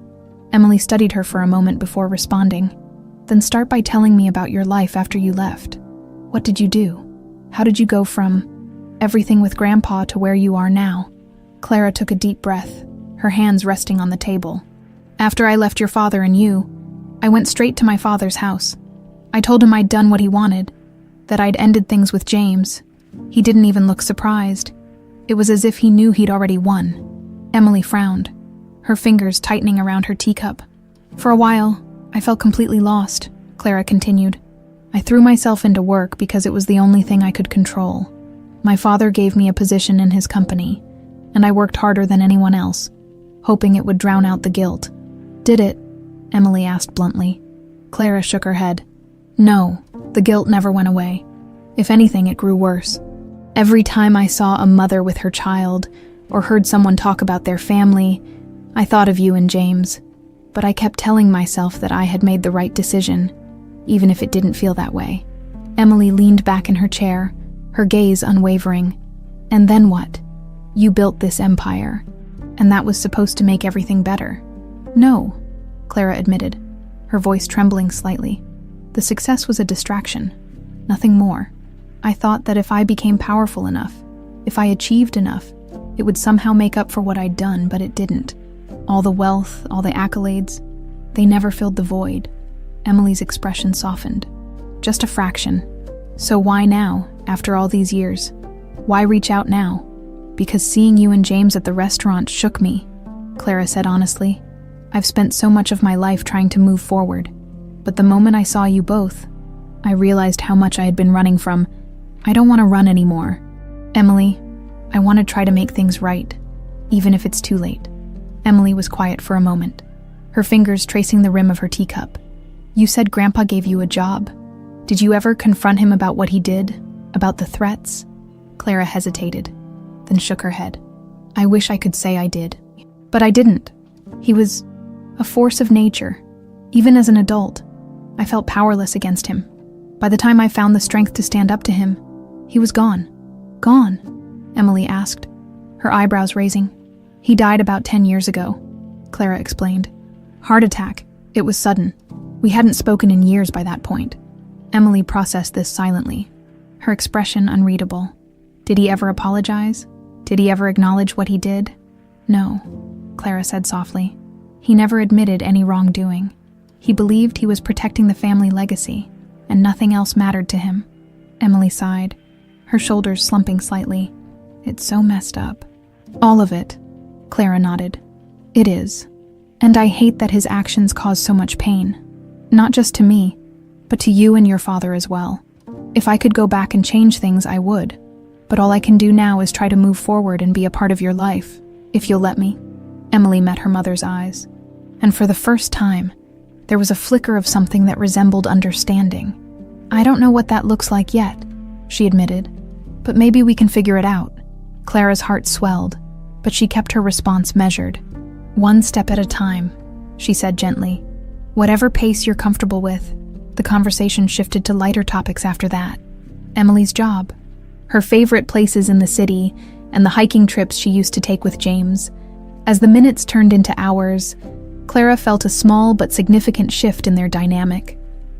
A: Emily studied her for a moment before responding. Then start by telling me about your life after you left. What did you do? How did you go from everything with Grandpa to where you are now? Clara took a deep breath, her hands resting on the table. After I left your father and you, I went straight to my father's house. I told him I'd done what he wanted, that I'd ended things with James. He didn't even look surprised. It was as if he knew he'd already won. Emily frowned, her fingers tightening around her teacup. For a while, I felt completely lost, Clara continued. I threw myself into work because it was the only thing I could control. My father gave me a position in his company, and I worked harder than anyone else, hoping it would drown out the guilt. Did it? Emily asked bluntly. Clara shook her head. No, the guilt never went away. If anything, it grew worse. Every time I saw a mother with her child, or heard someone talk about their family, I thought of you and James. But I kept telling myself that I had made the right decision, even if it didn't feel that way. Emily leaned back in her chair, her gaze unwavering. And then what? You built this empire, and that was supposed to make everything better. No, Clara admitted, her voice trembling slightly. The success was a distraction, nothing more. I thought that if I became powerful enough, if I achieved enough, it would somehow make up for what I'd done, but it didn't. All the wealth, all the accolades, they never filled the void. Emily's expression softened. Just a fraction. So why now, after all these years? Why reach out now? Because seeing you and James at the restaurant shook me, Clara said honestly. I've spent so much of my life trying to move forward, but the moment I saw you both, I realized how much I had been running from. I don't want to run anymore. Emily, I want to try to make things right, even if it's too late. Emily was quiet for a moment, her fingers tracing the rim of her teacup. You said Grandpa gave you a job. Did you ever confront him about what he did? About the threats? Clara hesitated, then shook her head. I wish I could say I did, but I didn't. He was a force of nature. Even as an adult, I felt powerless against him. By the time I found the strength to stand up to him, he was gone. Gone? Emily asked, her eyebrows raising. He died about 10 years ago, Clara explained. Heart attack. It was sudden. We hadn't spoken in years by that point. Emily processed this silently, her expression unreadable. Did he ever apologize? Did he ever acknowledge what he did? No, Clara said softly. He never admitted any wrongdoing. He believed he was protecting the family legacy, and nothing else mattered to him. Emily sighed, her shoulders slumping slightly. It's so messed up. All of it, Clara nodded. It is. And I hate that his actions cause so much pain. Not just to me, but to you and your father as well. If I could go back and change things, I would. But all I can do now is try to move forward and be a part of your life, if you'll let me. Emily met her mother's eyes, and for the first time, there was a flicker of something that resembled understanding. I don't know what that looks like yet, she admitted, but maybe we can figure it out. Clara's heart swelled, but she kept her response measured. One step at a time, she said gently. Whatever pace you're comfortable with. The conversation shifted to lighter topics after that. Emily's job, her favorite places in the city, and the hiking trips she used to take with James. As the minutes turned into hours, Clara felt a small but significant shift in their dynamic.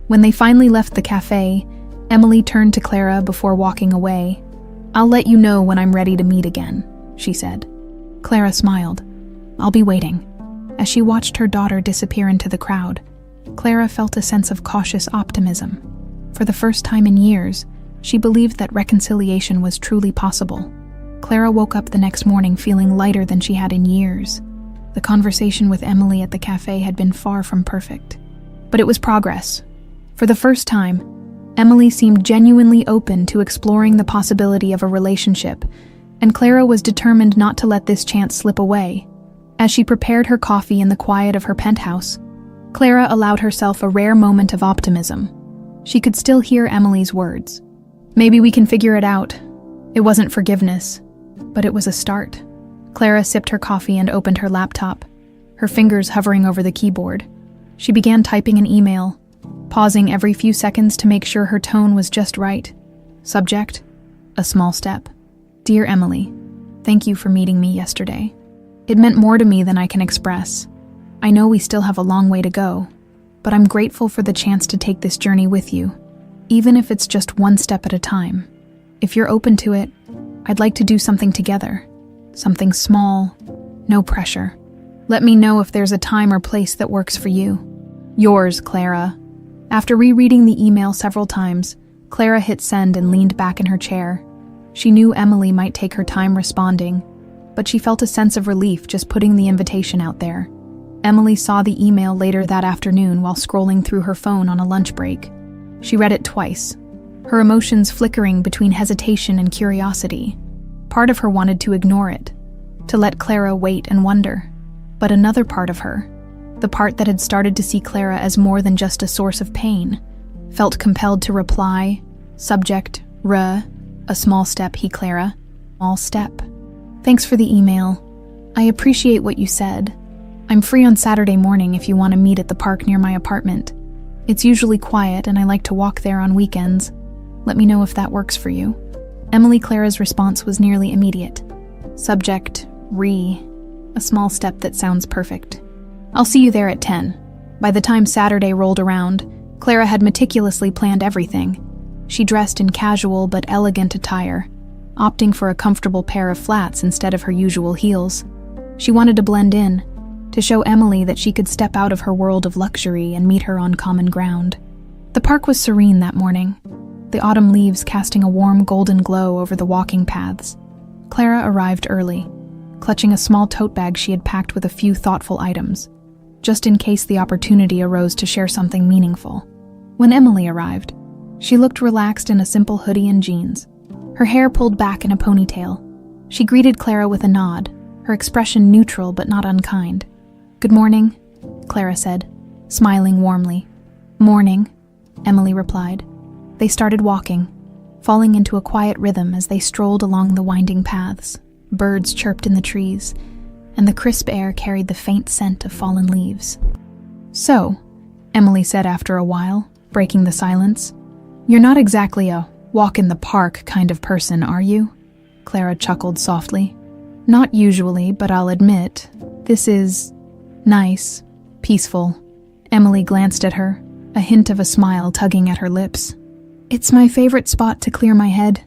A: When they finally left the cafe, Emily turned to Clara before walking away. I'll let you know when I'm ready to meet again, she said. Clara smiled. I'll be waiting. As she watched her daughter disappear into the crowd, Clara felt a sense of cautious optimism. For the first time in years, she believed that reconciliation was truly possible. Clara woke up the next morning feeling lighter than she had in years. The conversation with Emily at the cafe had been far from perfect. But it was progress. For the first time, Emily seemed genuinely open to exploring the possibility of a relationship, and Clara was determined not to let this chance slip away. As she prepared her coffee in the quiet of her penthouse, Clara allowed herself a rare moment of optimism. She could still hear Emily's words. Maybe we can figure it out. It wasn't forgiveness, but it was a start. Clara sipped her coffee and opened her laptop, her fingers hovering over the keyboard. She began typing an email, pausing every few seconds to make sure her tone was just right. Subject: a small step. Dear Emily, thank you for meeting me yesterday. It meant more to me than I can express. I know we still have a long way to go, but I'm grateful for the chance to take this journey with you, even if it's just one step at a time. If you're open to it, I'd like to do something together. Something small, no pressure. Let me know if there's a time or place that works for you. Yours, Clara. After rereading the email several times, Clara hit send and leaned back in her chair. She knew Emily might take her time responding, but she felt a sense of relief just putting the invitation out there. Emily saw the email later that afternoon while scrolling through her phone on a lunch break. She read it twice, her emotions flickering between hesitation and curiosity. Part of her wanted to ignore it, to let Clara wait and wonder. But another part of her, the part that had started to see Clara as more than just a source of pain, felt compelled to reply, subject, a small step, Clara, small step. Thanks for the email. I appreciate what you said. I'm free on Saturday morning if you want to meet at the park near my apartment. It's usually quiet and I like to walk there on weekends. Let me know if that works for you. Emily Clara's response was nearly immediate. Subject, a small step that sounds perfect. I'll see you there at 10. By the time Saturday rolled around, Clara had meticulously planned everything. She dressed in casual but elegant attire, opting for a comfortable pair of flats instead of her usual heels. She wanted to blend in, to show Emily that she could step out of her world of luxury and meet her on common ground. The park was serene that morning, the autumn leaves casting a warm golden glow over the walking paths. Clara arrived early, clutching a small tote bag she had packed with a few thoughtful items, just in case the opportunity arose to share something meaningful. When Emily arrived, she looked relaxed in a simple hoodie and jeans, her hair pulled back in a ponytail. She greeted Clara with a nod, her expression neutral but not unkind. Good morning, Clara said, smiling warmly. Morning, Emily replied. They started walking, falling into a quiet rhythm as they strolled along the winding paths. Birds chirped in the trees, and the crisp air carried the faint scent of fallen leaves. So, Emily said after a while, breaking the silence, you're not exactly a walk-in-the-park kind of person, are you? Clara chuckled softly. Not usually, but I'll admit, this is nice, peaceful, Emily glanced at her, a hint of a smile tugging at her lips. It's my favorite spot to clear my head.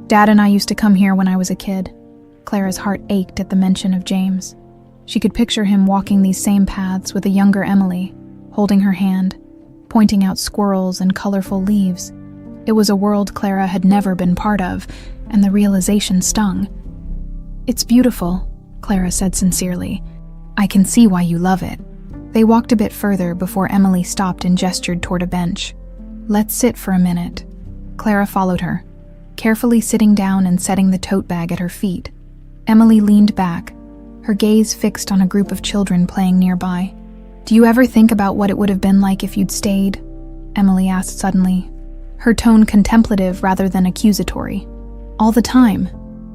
A: Dad and I used to come here when I was a kid. Clara's heart ached at the mention of James. She could picture him walking these same paths with a younger Emily, holding her hand, pointing out squirrels and colorful leaves. It was a world Clara had never been part of, and the realization stung. It's beautiful, Clara said sincerely. I can see why you love it. They walked a bit further before Emily stopped and gestured toward a bench. Let's sit for a minute. Clara followed her, carefully sitting down and setting the tote bag at her feet. Emily leaned back, her gaze fixed on a group of children playing nearby. Do you ever think about what it would have been like if you'd stayed? Emily asked suddenly, her tone contemplative rather than accusatory. All the time,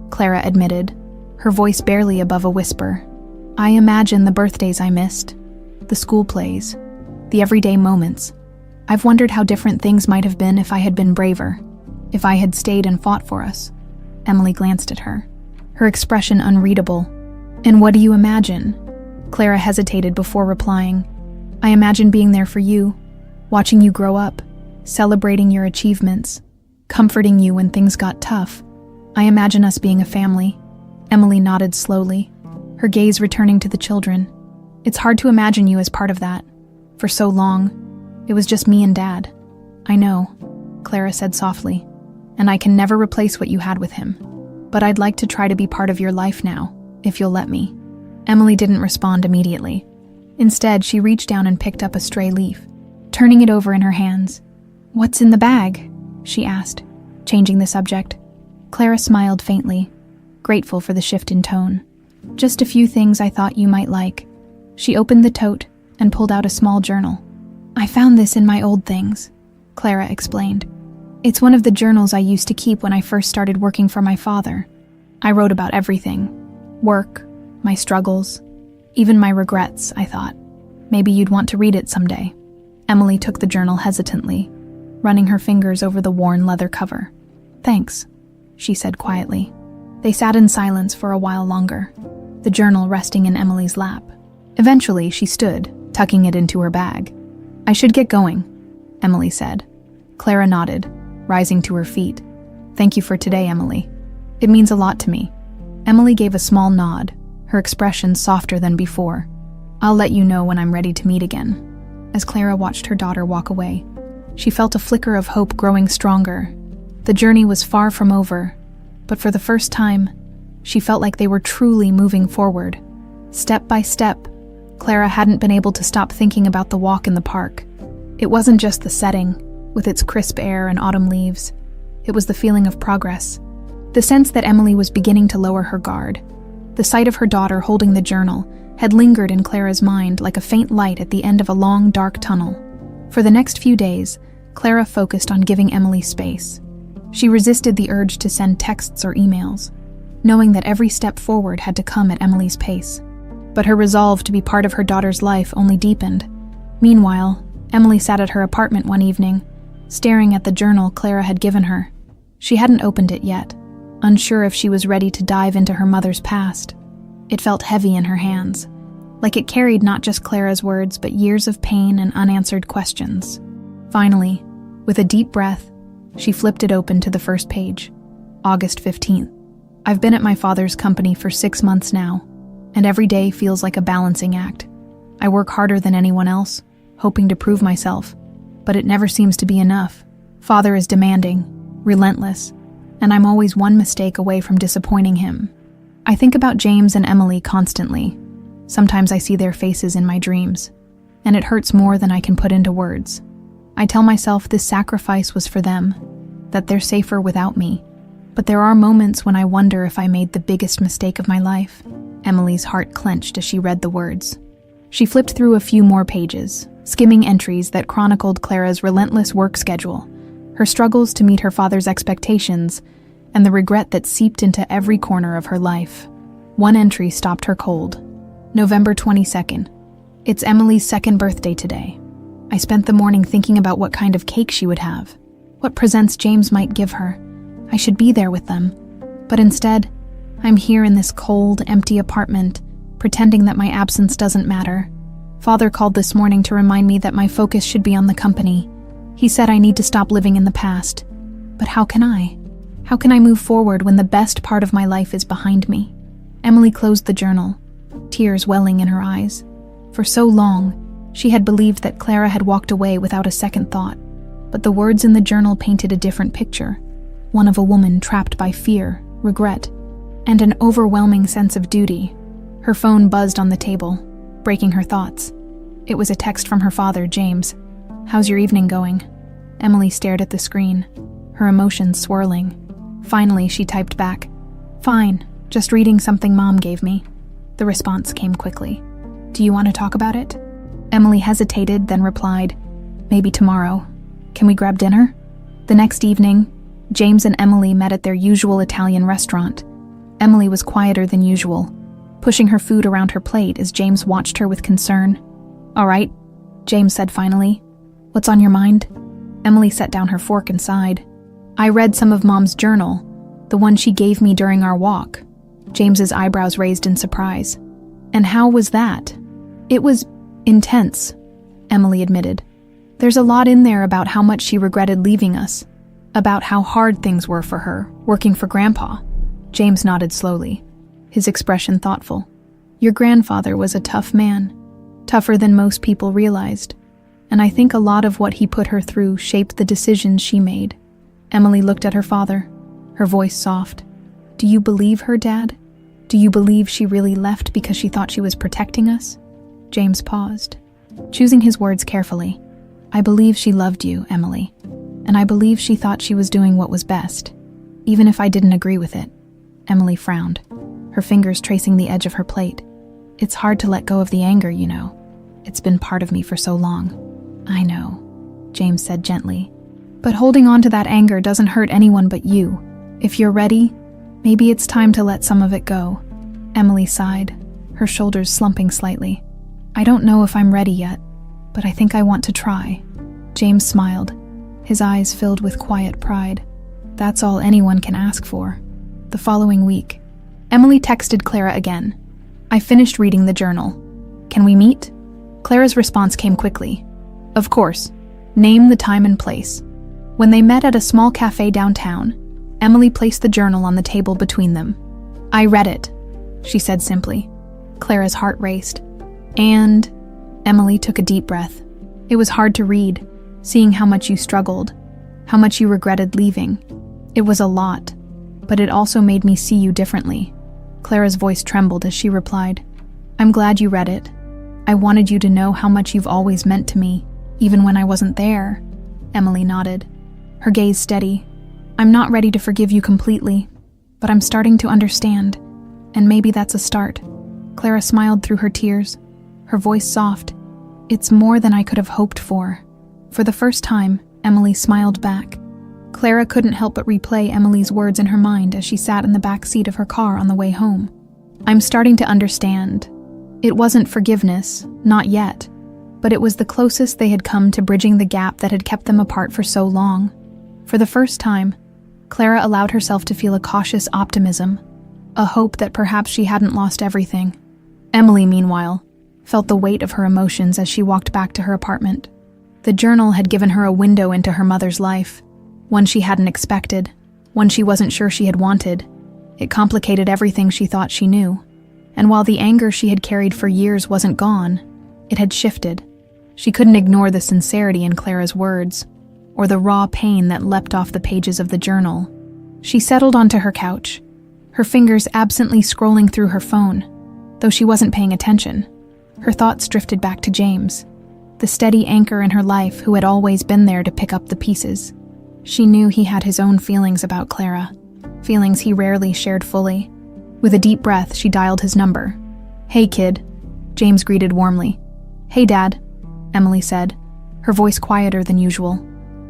A: Clara admitted, her voice barely above a whisper. I imagine the birthdays I missed, the school plays, the everyday moments. I've wondered how different things might have been if I had been braver, if I had stayed and fought for us. Emily glanced at her, her expression unreadable. And what do you imagine? Clara hesitated before replying. I imagine being there for you, watching you grow up, celebrating your achievements, comforting you when things got tough. I imagine us being a family. Emily nodded slowly, her gaze returning to the children. It's hard to imagine you as part of that. For so long, it was just me and Dad. I know, Clara said softly, and I can never replace what you had with him. But I'd like to try to be part of your life now, if you'll let me. Emily didn't respond immediately. Instead, she reached down and picked up a stray leaf, turning it over in her hands. What's in the bag? She asked, changing the subject. Clara smiled faintly, grateful for the shift in tone. Just a few things I thought you might like. She opened the tote and pulled out a small journal. I found this in my old things, Clara explained. It's one of the journals I used to keep when I first started working for my father. I wrote about everything. Work, my struggles, even my regrets, I thought. Maybe you'd want to read it someday. Emily took the journal hesitantly, running her fingers over the worn leather cover. Thanks, she said quietly. They sat in silence for a while longer, the journal resting in Emily's lap. Eventually, she stood, tucking it into her bag. I should get going, Emily said. Clara nodded, rising to her feet. Thank you for today, Emily. It means a lot to me. Emily gave a small nod, her expression softer than before. I'll let you know when I'm ready to meet again. As Clara watched her daughter walk away, she felt a flicker of hope growing stronger. The journey was far from over, but for the first time, she felt like they were truly moving forward. Step by step, Clara hadn't been able to stop thinking about the walk in the park. It wasn't just the setting, with its crisp air and autumn leaves. It was the feeling of progress, the sense that Emily was beginning to lower her guard. The sight of her daughter holding the journal had lingered in Clara's mind like a faint light at the end of a long, dark tunnel. For the next few days, Clara focused on giving Emily space. She resisted the urge to send texts or emails, knowing that every step forward had to come at Emily's pace. But her resolve to be part of her daughter's life only deepened. Meanwhile, Emily sat at her apartment one evening, staring at the journal Clara had given her. She hadn't opened it yet, unsure if she was ready to dive into her mother's past. It felt heavy in her hands, like it carried not just Clara's words but years of pain and unanswered questions. Finally, with a deep breath, she flipped it open to the first page. August 15th. I've been at my father's company for 6 months now, and every day feels like a balancing act. I work harder than anyone else, hoping to prove myself, but it never seems to be enough. Father is demanding, relentless, and I'm always one mistake away from disappointing him. I think about James and Emily constantly. Sometimes I see their faces in my dreams, and it hurts more than I can put into words. I tell myself this sacrifice was for them, that they're safer without me. But there are moments when I wonder if I made the biggest mistake of my life. Emily's heart clenched as she read the words. She flipped through a few more pages, skimming entries that chronicled Clara's relentless work schedule, her struggles to meet her father's expectations, and the regret that seeped into every corner of her life. One entry stopped her cold. November 22nd. It's Emily's second birthday today. I spent the morning thinking about what kind of cake she would have, what presents James might give her. I should be there with them. But instead, I'm here in this cold, empty apartment, pretending that my absence doesn't matter, Father called this morning to remind me that my focus should be on the company. He said I need to stop living in the past. But how can I? How can I move forward when the best part of my life is behind me? Emily closed the journal, tears welling in her eyes. For so long, she had believed that Clara had walked away without a second thought. But the words in the journal painted a different picture, one of a woman trapped by fear, regret, and an overwhelming sense of duty. Her phone buzzed on the table, breaking her thoughts. It was a text from her father, James. "How's your evening going?" Emily stared at the screen, her emotions swirling. Finally, she typed back, "Fine, just reading something Mom gave me." The response came quickly. "Do you want to talk about it?" Emily hesitated, then replied, "Maybe tomorrow. Can we grab dinner?" The next evening, James and Emily met at their usual Italian restaurant. Emily was quieter than usual, pushing her food around her plate as James watched her with concern. "All right," James said finally. "What's on your mind?" Emily set down her fork and sighed. "I read some of Mom's journal, the one she gave me during our walk." James's eyebrows raised in surprise. "And how was that?" "It was intense," Emily admitted. "There's a lot in there about how much she regretted leaving us, about how hard things were for her, working for Grandpa." James nodded slowly, his expression thoughtful. "Your grandfather was a tough man, tougher than most people realized, and I think a lot of what he put her through shaped the decisions she made." Emily looked at her father, her voice soft. "Do you believe her, Dad? Do you believe she really left because she thought she was protecting us?" James paused, choosing his words carefully. "I believe she loved you, Emily, and I believe she thought she was doing what was best, even if I didn't agree with it." Emily frowned, her fingers tracing the edge of her plate. "It's hard to let go of the anger, you know. It's been part of me for so long." "I know," James said gently. "But holding on to that anger doesn't hurt anyone but you. If you're ready, maybe it's time to let some of it go." Emily sighed, her shoulders slumping slightly. "I don't know if I'm ready yet, but I think I want to try." James smiled, his eyes filled with quiet pride. That's all anyone can ask for. The following week, Emily texted Clara again. "I finished reading the journal. Can we meet?" Clara's response came quickly. "Of course. Name the time and place." When they met at a small cafe downtown, Emily placed the journal on the table between them. "I read it," she said simply. Clara's heart raced. "And?" Emily took a deep breath. "It was hard to read, seeing how much you struggled, how much you regretted leaving. It was a lot, but it also made me see you differently." Clara's voice trembled as she replied, "I'm glad you read it. I wanted you to know how much you've always meant to me, even when I wasn't there." Emily nodded, her gaze steady. "I'm not ready to forgive you completely, but I'm starting to understand, and maybe that's a start." Clara smiled through her tears, her voice soft. "It's more than I could have hoped for." For the first time, Emily smiled back. Clara couldn't help but replay Emily's words in her mind as she sat in the back seat of her car on the way home. "I'm starting to understand." It wasn't forgiveness, not yet, but it was the closest they had come to bridging the gap that had kept them apart for so long. For the first time, Clara allowed herself to feel a cautious optimism, a hope that perhaps she hadn't lost everything. Emily, meanwhile, felt the weight of her emotions as she walked back to her apartment. The journal had given her a window into her mother's life, one she hadn't expected, one she wasn't sure she had wanted. It complicated everything she thought she knew. And while the anger she had carried for years wasn't gone, it had shifted. She couldn't ignore the sincerity in Clara's words, or the raw pain that leapt off the pages of the journal. She settled onto her couch, her fingers absently scrolling through her phone. Though she wasn't paying attention, her thoughts drifted back to James, the steady anchor in her life who had always been there to pick up the pieces. She knew he had his own feelings about Clara, feelings he rarely shared fully. With a deep breath, she dialed his number. "Hey, kid," James greeted warmly. "Hey, Dad," Emily said, her voice quieter than usual.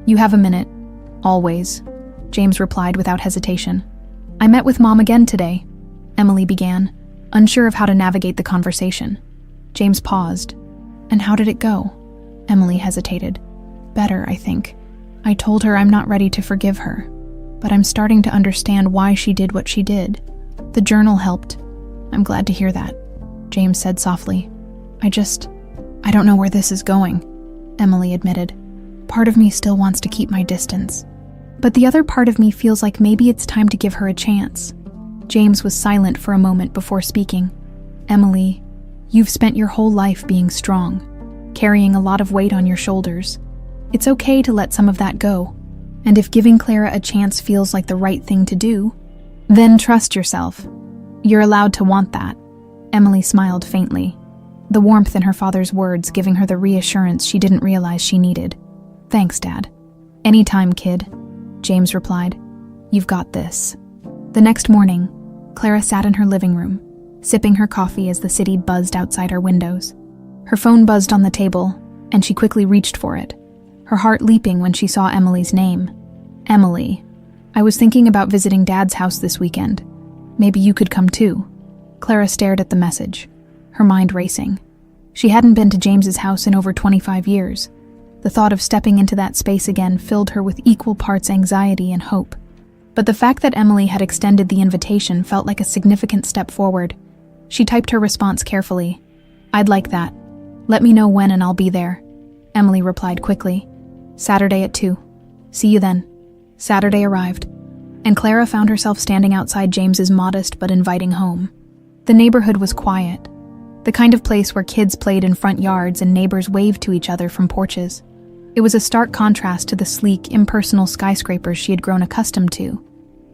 A: "You have a minute?" "Always," James replied without hesitation. "I met with Mom again today," Emily began, unsure of how to navigate the conversation. James paused. "And how did it go?" Emily hesitated. "Better, I think. I told her I'm not ready to forgive her, but I'm starting to understand why she did what she did. The journal helped." "I'm glad to hear that," James said softly. I don't know where this is going, Emily admitted. Part of me still wants to keep my distance. But the other part of me feels like maybe it's time to give her a chance. James was silent for a moment before speaking. Emily, you've spent your whole life being strong, carrying a lot of weight on your shoulders. It's okay to let some of that go. And if giving Clara a chance feels like the right thing to do, then trust yourself. You're allowed to want that. Emily smiled faintly, the warmth in her father's words giving her the reassurance she didn't realize she needed. Thanks, Dad. Anytime, kid, James replied. You've got this. The next morning, Clara sat in her living room, sipping her coffee as the city buzzed outside her windows. Her phone buzzed on the table, and she quickly reached for it, her heart leaping when she saw Emily's name. Emily, I was thinking about visiting Dad's house this weekend. Maybe you could come too. Clara stared at the message, her mind racing. She hadn't been to James's house in over 25 years. The thought of stepping into that space again filled her with equal parts anxiety and hope. But the fact that Emily had extended the invitation felt like a significant step forward. She typed her response carefully. I'd like that. Let me know when and I'll be there. Emily replied quickly. Saturday at 2. See you then. Saturday arrived, and Clara found herself standing outside James's modest but inviting home. The neighborhood was quiet, the kind of place where kids played in front yards and neighbors waved to each other from porches. It was a stark contrast to the sleek, impersonal skyscrapers she had grown accustomed to.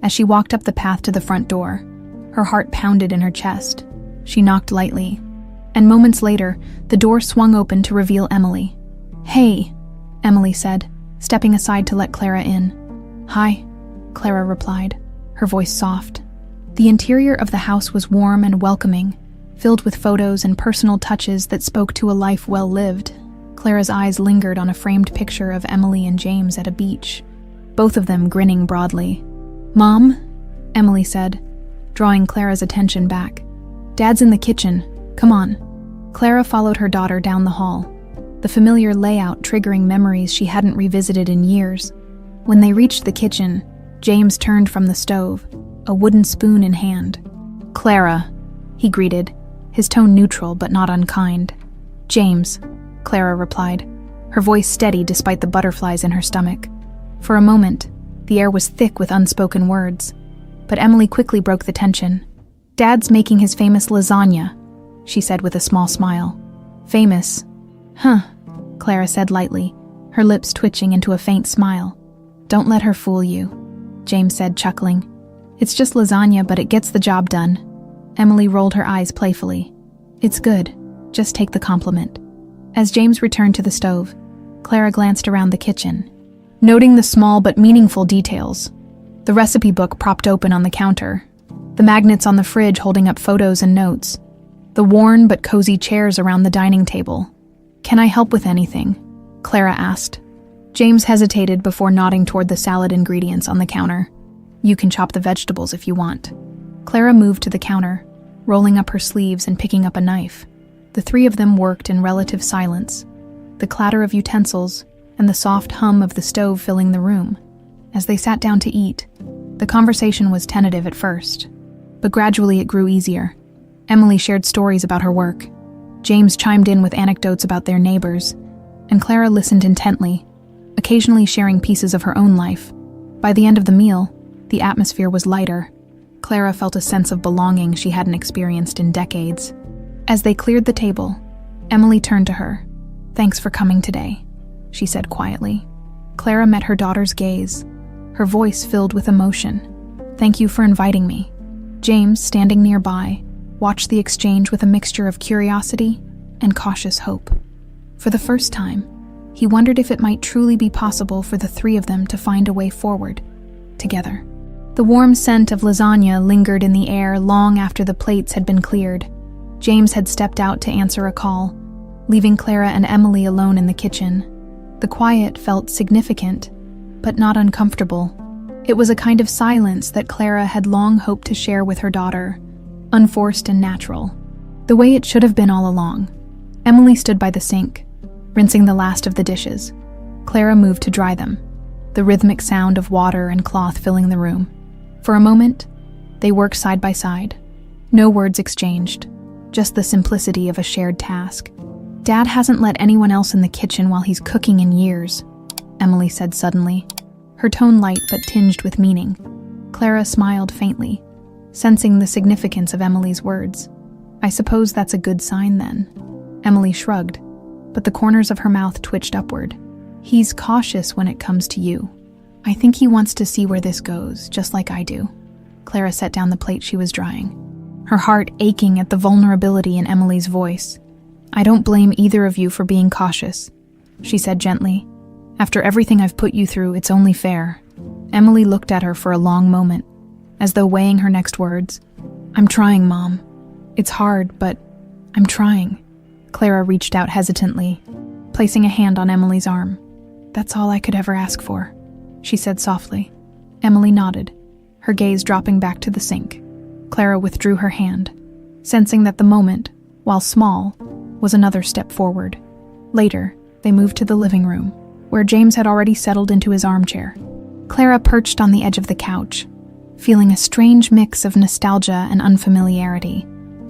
A: As she walked up the path to the front door, her heart pounded in her chest. She knocked lightly, and moments later, the door swung open to reveal Emily. Hey, Emily said, stepping aside to let Clara in. Hi, Clara replied, her voice soft. The interior of the house was warm and welcoming, filled with photos and personal touches that spoke to a life well lived. Clara's eyes lingered on a framed picture of Emily and James at a beach, both of them grinning broadly. Mom, Emily said, drawing Clara's attention back. Dad's in the kitchen. Come on. Clara followed her daughter down the hall, the familiar layout triggering memories she hadn't revisited in years. When they reached the kitchen, James turned from the stove, a wooden spoon in hand. Clara, he greeted, his tone neutral but not unkind. James, Clara replied, her voice steady despite the butterflies in her stomach. For a moment, the air was thick with unspoken words, but Emily quickly broke the tension. Dad's making his famous lasagna, she said with a small smile. Famous? Huh, Clara said lightly, her lips twitching into a faint smile. Don't let her fool you, James said, chuckling. It's just lasagna, but it gets the job done. Emily rolled her eyes playfully. It's good. Just take the compliment. As James returned to the stove, Clara glanced around the kitchen, noting the small but meaningful details. The recipe book propped open on the counter, the magnets on the fridge holding up photos and notes, the worn but cozy chairs around the dining table. Can I help with anything? Clara asked. James hesitated before nodding toward the salad ingredients on the counter. You can chop the vegetables if you want. Clara moved to the counter, rolling up her sleeves and picking up a knife. The three of them worked in relative silence, the clatter of utensils and the soft hum of the stove filling the room. As they sat down to eat, the conversation was tentative at first, but gradually it grew easier. Emily shared stories about her work. James chimed in with anecdotes about their neighbors, and Clara listened intently, occasionally sharing pieces of her own life. By the end of the meal, the atmosphere was lighter. Clara felt a sense of belonging she hadn't experienced in decades. As they cleared the table, Emily turned to her. Thanks for coming today, she said quietly. Clara met her daughter's gaze, her voice filled with emotion. Thank you for inviting me. James, standing nearby, watched the exchange with a mixture of curiosity and cautious hope. For the first time, he wondered if it might truly be possible for the three of them to find a way forward, together. The warm scent of lasagna lingered in the air long after the plates had been cleared. James had stepped out to answer a call, leaving Clara and Emily alone in the kitchen. The quiet felt significant, but not uncomfortable. It was a kind of silence that Clara had long hoped to share with her daughter, unforced and natural, the way it should have been all along. Emily stood by the sink, rinsing the last of the dishes. Clara moved to dry them, the rhythmic sound of water and cloth filling the room. For a moment, they worked side by side. No words exchanged, just the simplicity of a shared task. Dad hasn't let anyone else in the kitchen while he's cooking in years, Emily said suddenly, her tone light but tinged with meaning. Clara smiled faintly, sensing the significance of Emily's words. I suppose that's a good sign then. Emily shrugged, but the corners of her mouth twitched upward. He's cautious when it comes to you. I think he wants to see where this goes, just like I do. Clara set down the plate she was drying, her heart aching at the vulnerability in Emily's voice. I don't blame either of you for being cautious, she said gently. After everything I've put you through, it's only fair. Emily looked at her for a long moment, as though weighing her next words. I'm trying, Mom. It's hard, but I'm trying. Clara reached out hesitantly, placing a hand on Emily's arm. That's all I could ever ask for, she said softly. Emily nodded, her gaze dropping back to the sink. Clara withdrew her hand, sensing that the moment, while small, was another step forward. Later, they moved to the living room, where James had already settled into his armchair. Clara perched on the edge of the couch, feeling a strange mix of nostalgia and unfamiliarity.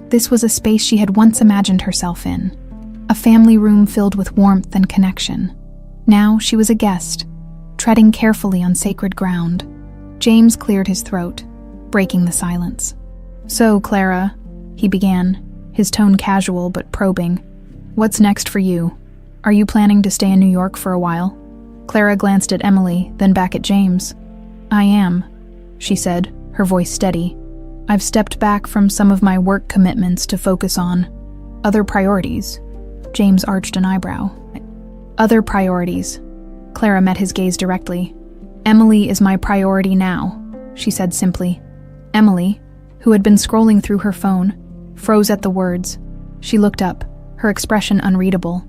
A: This was a space she had once imagined herself in, a family room filled with warmth and connection. Now she was a guest, treading carefully on sacred ground. James cleared his throat, breaking the silence. So, Clara, he began, his tone casual but probing, what's next for you? Are you planning to stay in New York for a while? Clara glanced at Emily, then back at James. I am, she said, her voice steady. I've stepped back from some of my work commitments to focus on other priorities. James arched an eyebrow. Other priorities. Clara met his gaze directly. Emily is my priority now, she said simply. Emily, who had been scrolling through her phone, froze at the words. She looked up, her expression unreadable.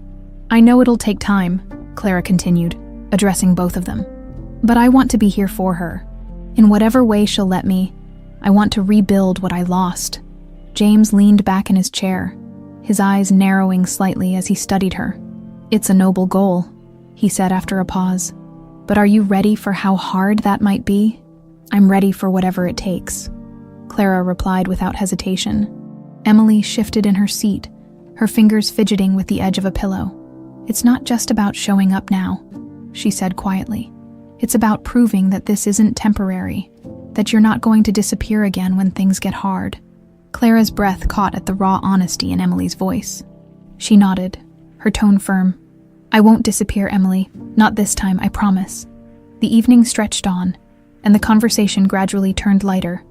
A: I know it'll take time, Clara continued, addressing both of them. But I want to be here for her. In whatever way she'll let me, I want to rebuild what I lost. James leaned back in his chair, his eyes narrowing slightly as he studied her. It's a noble goal, he said after a pause. But are you ready for how hard that might be? I'm ready for whatever it takes, Clara replied without hesitation. Emily shifted in her seat, her fingers fidgeting with the edge of a pillow. It's not just about showing up now, she said quietly. It's about proving that this isn't temporary, that you're not going to disappear again when things get hard. Clara's breath caught at the raw honesty in Emily's voice. She nodded, her tone firm. I won't disappear, Emily. Not this time, I promise. The evening stretched on, and the conversation gradually turned lighter.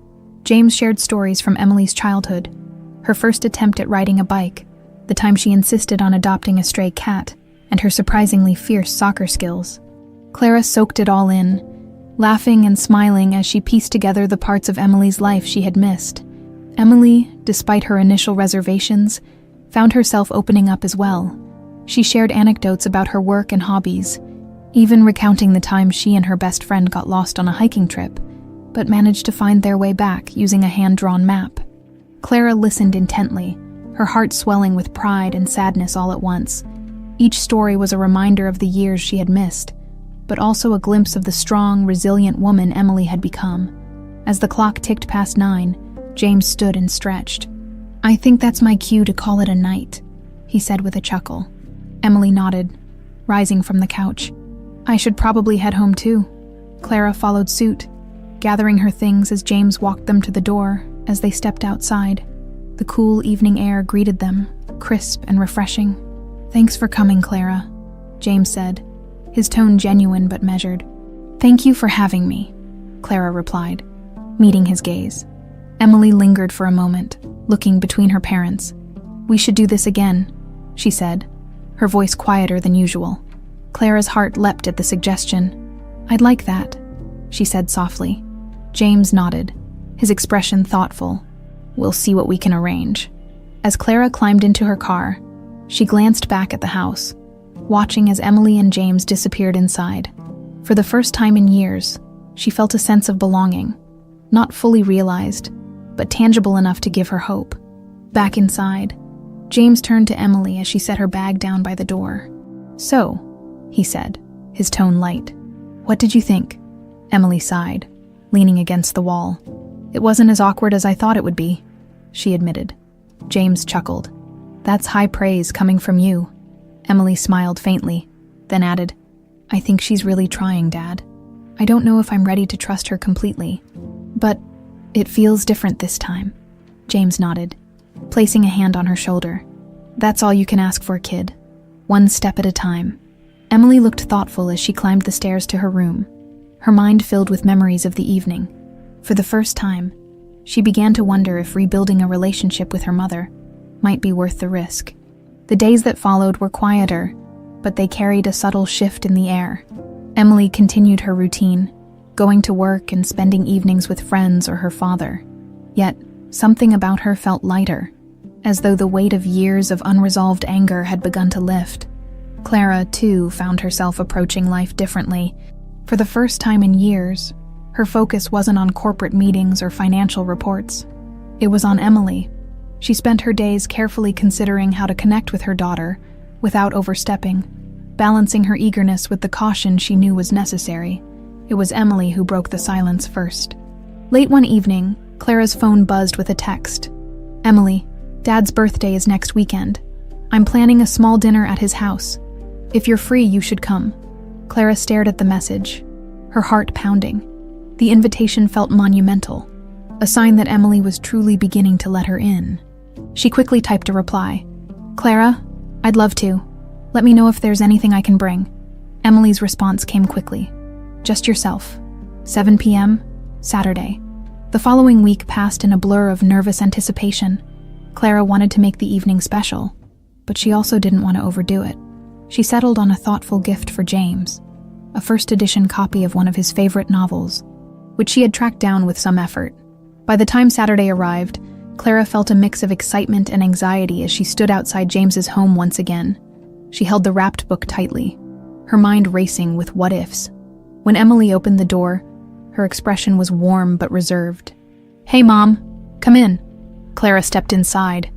A: James shared stories from Emily's childhood, her first attempt at riding a bike, the time she insisted on adopting a stray cat, and her surprisingly fierce soccer skills. Clara soaked it all in, laughing and smiling as she pieced together the parts of Emily's life she had missed. Emily, despite her initial reservations, found herself opening up as well. She shared anecdotes about her work and hobbies, even recounting the time she and her best friend got lost on a hiking trip, but managed to find their way back using a hand-drawn map. Clara listened intently, her heart swelling with pride and sadness all at once. Each story was a reminder of the years she had missed, but also a glimpse of the strong, resilient woman Emily had become. As the clock ticked past 9, James stood and stretched. I think that's my cue to call it a night, he said with a chuckle. Emily nodded, rising from the couch. I should probably head home too. Clara followed suit, gathering her things as James walked them to the door as they stepped outside. The cool evening air greeted them, crisp and refreshing. Thanks for coming, Clara, James said, his tone genuine but measured. Thank you for having me, Clara replied, meeting his gaze. Emily lingered for a moment, looking between her parents. We should do this again, she said, her voice quieter than usual. Clara's heart leapt at the suggestion. I'd like that, she said softly. James nodded, his expression thoughtful. We'll see what we can arrange. As Clara climbed into her car, she glanced back at the house, watching as Emily and James disappeared inside. For the first time in years, she felt a sense of belonging, not fully realized, but tangible enough to give her hope. Back inside, James turned to Emily as she set her bag down by the door. So, he said, his tone light. What did you think? Emily sighed, leaning against the wall. It wasn't as awkward as I thought it would be, she admitted. James chuckled. That's high praise coming from you. Emily smiled faintly, then added, "I think she's really trying, Dad. I don't know if I'm ready to trust her completely, but it feels different this time." James nodded, placing a hand on her shoulder. "That's all you can ask for, kid. One step at a time." Emily looked thoughtful as she climbed the stairs to her room, her mind filled with memories of the evening. For the first time, she began to wonder if rebuilding a relationship with her mother might be worth the risk. The days that followed were quieter, but they carried a subtle shift in the air. Emily continued her routine, going to work and spending evenings with friends or her father. Yet, something about her felt lighter, as though the weight of years of unresolved anger had begun to lift. Clara, too, found herself approaching life differently. For the first time in years, her focus wasn't on corporate meetings or financial reports. It was on Emily. She spent her days carefully considering how to connect with her daughter without overstepping, balancing her eagerness with the caution she knew was necessary. It was Emily who broke the silence first. Late one evening, Clara's phone buzzed with a text. "Emily, Dad's birthday is next weekend. I'm planning a small dinner at his house. If you're free, you should come." Clara stared at the message, her heart pounding. The invitation felt monumental, a sign that Emily was truly beginning to let her in. She quickly typed a reply. "Clara, I'd love to. Let me know if there's anything I can bring." Emily's response came quickly. "Just yourself. 7 p.m., Saturday." The following week passed in a blur of nervous anticipation. Clara wanted to make the evening special, but she also didn't want to overdo it. She settled on a thoughtful gift for James, a first-edition copy of one of his favorite novels, which she had tracked down with some effort. By the time Saturday arrived, Clara felt a mix of excitement and anxiety as she stood outside James's home once again. She held the wrapped book tightly, her mind racing with what-ifs. When Emily opened the door, her expression was warm but reserved. "Hey, Mom, come in." Clara stepped inside,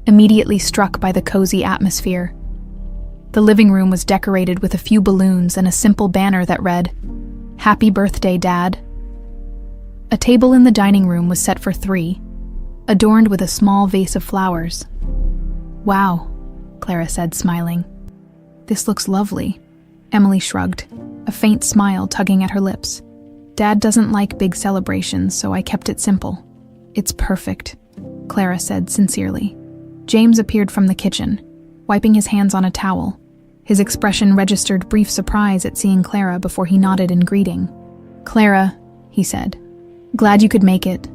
A: immediately struck by the cozy atmosphere. The living room was decorated with a few balloons and a simple banner that read, "Happy Birthday, Dad." A table in the dining room was set for 3, adorned with a small vase of flowers. "Wow," Clara said, smiling. "This looks lovely." Emily shrugged, a faint smile tugging at her lips. "Dad doesn't like big celebrations, so I kept it simple." "It's perfect," Clara said sincerely. James appeared from the kitchen, wiping his hands on a towel. His expression registered brief surprise at seeing Clara before he nodded in greeting. "Clara," he said, "glad you could make it.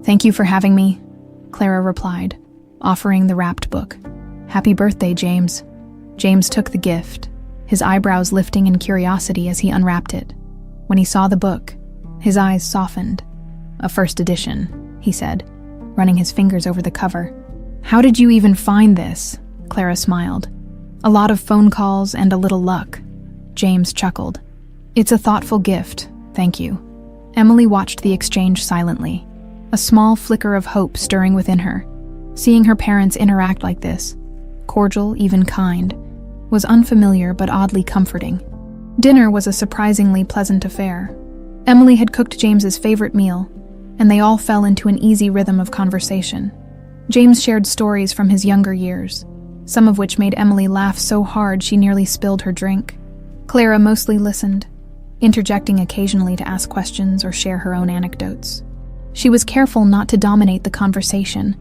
A: Thank you for having me," Clara replied, offering the wrapped book. "Happy birthday, James." James took the gift, his eyebrows lifting in curiosity as he unwrapped it. When he saw the book, his eyes softened. "A first edition," he said, running his fingers over the cover. "How did you even find this?" Clara smiled. "A lot of phone calls and a little luck." James chuckled. "It's a thoughtful gift, thank you." Emily watched the exchange silently, a small flicker of hope stirring within her. Seeing her parents interact like this, cordial, even kind, was unfamiliar but oddly comforting. Dinner was a surprisingly pleasant affair. Emily had cooked James's favorite meal, and they all fell into an easy rhythm of conversation. James shared stories from his younger years, some of which made Emily laugh so hard she nearly spilled her drink. Clara mostly listened, interjecting occasionally to ask questions or share her own anecdotes. She was careful not to dominate the conversation,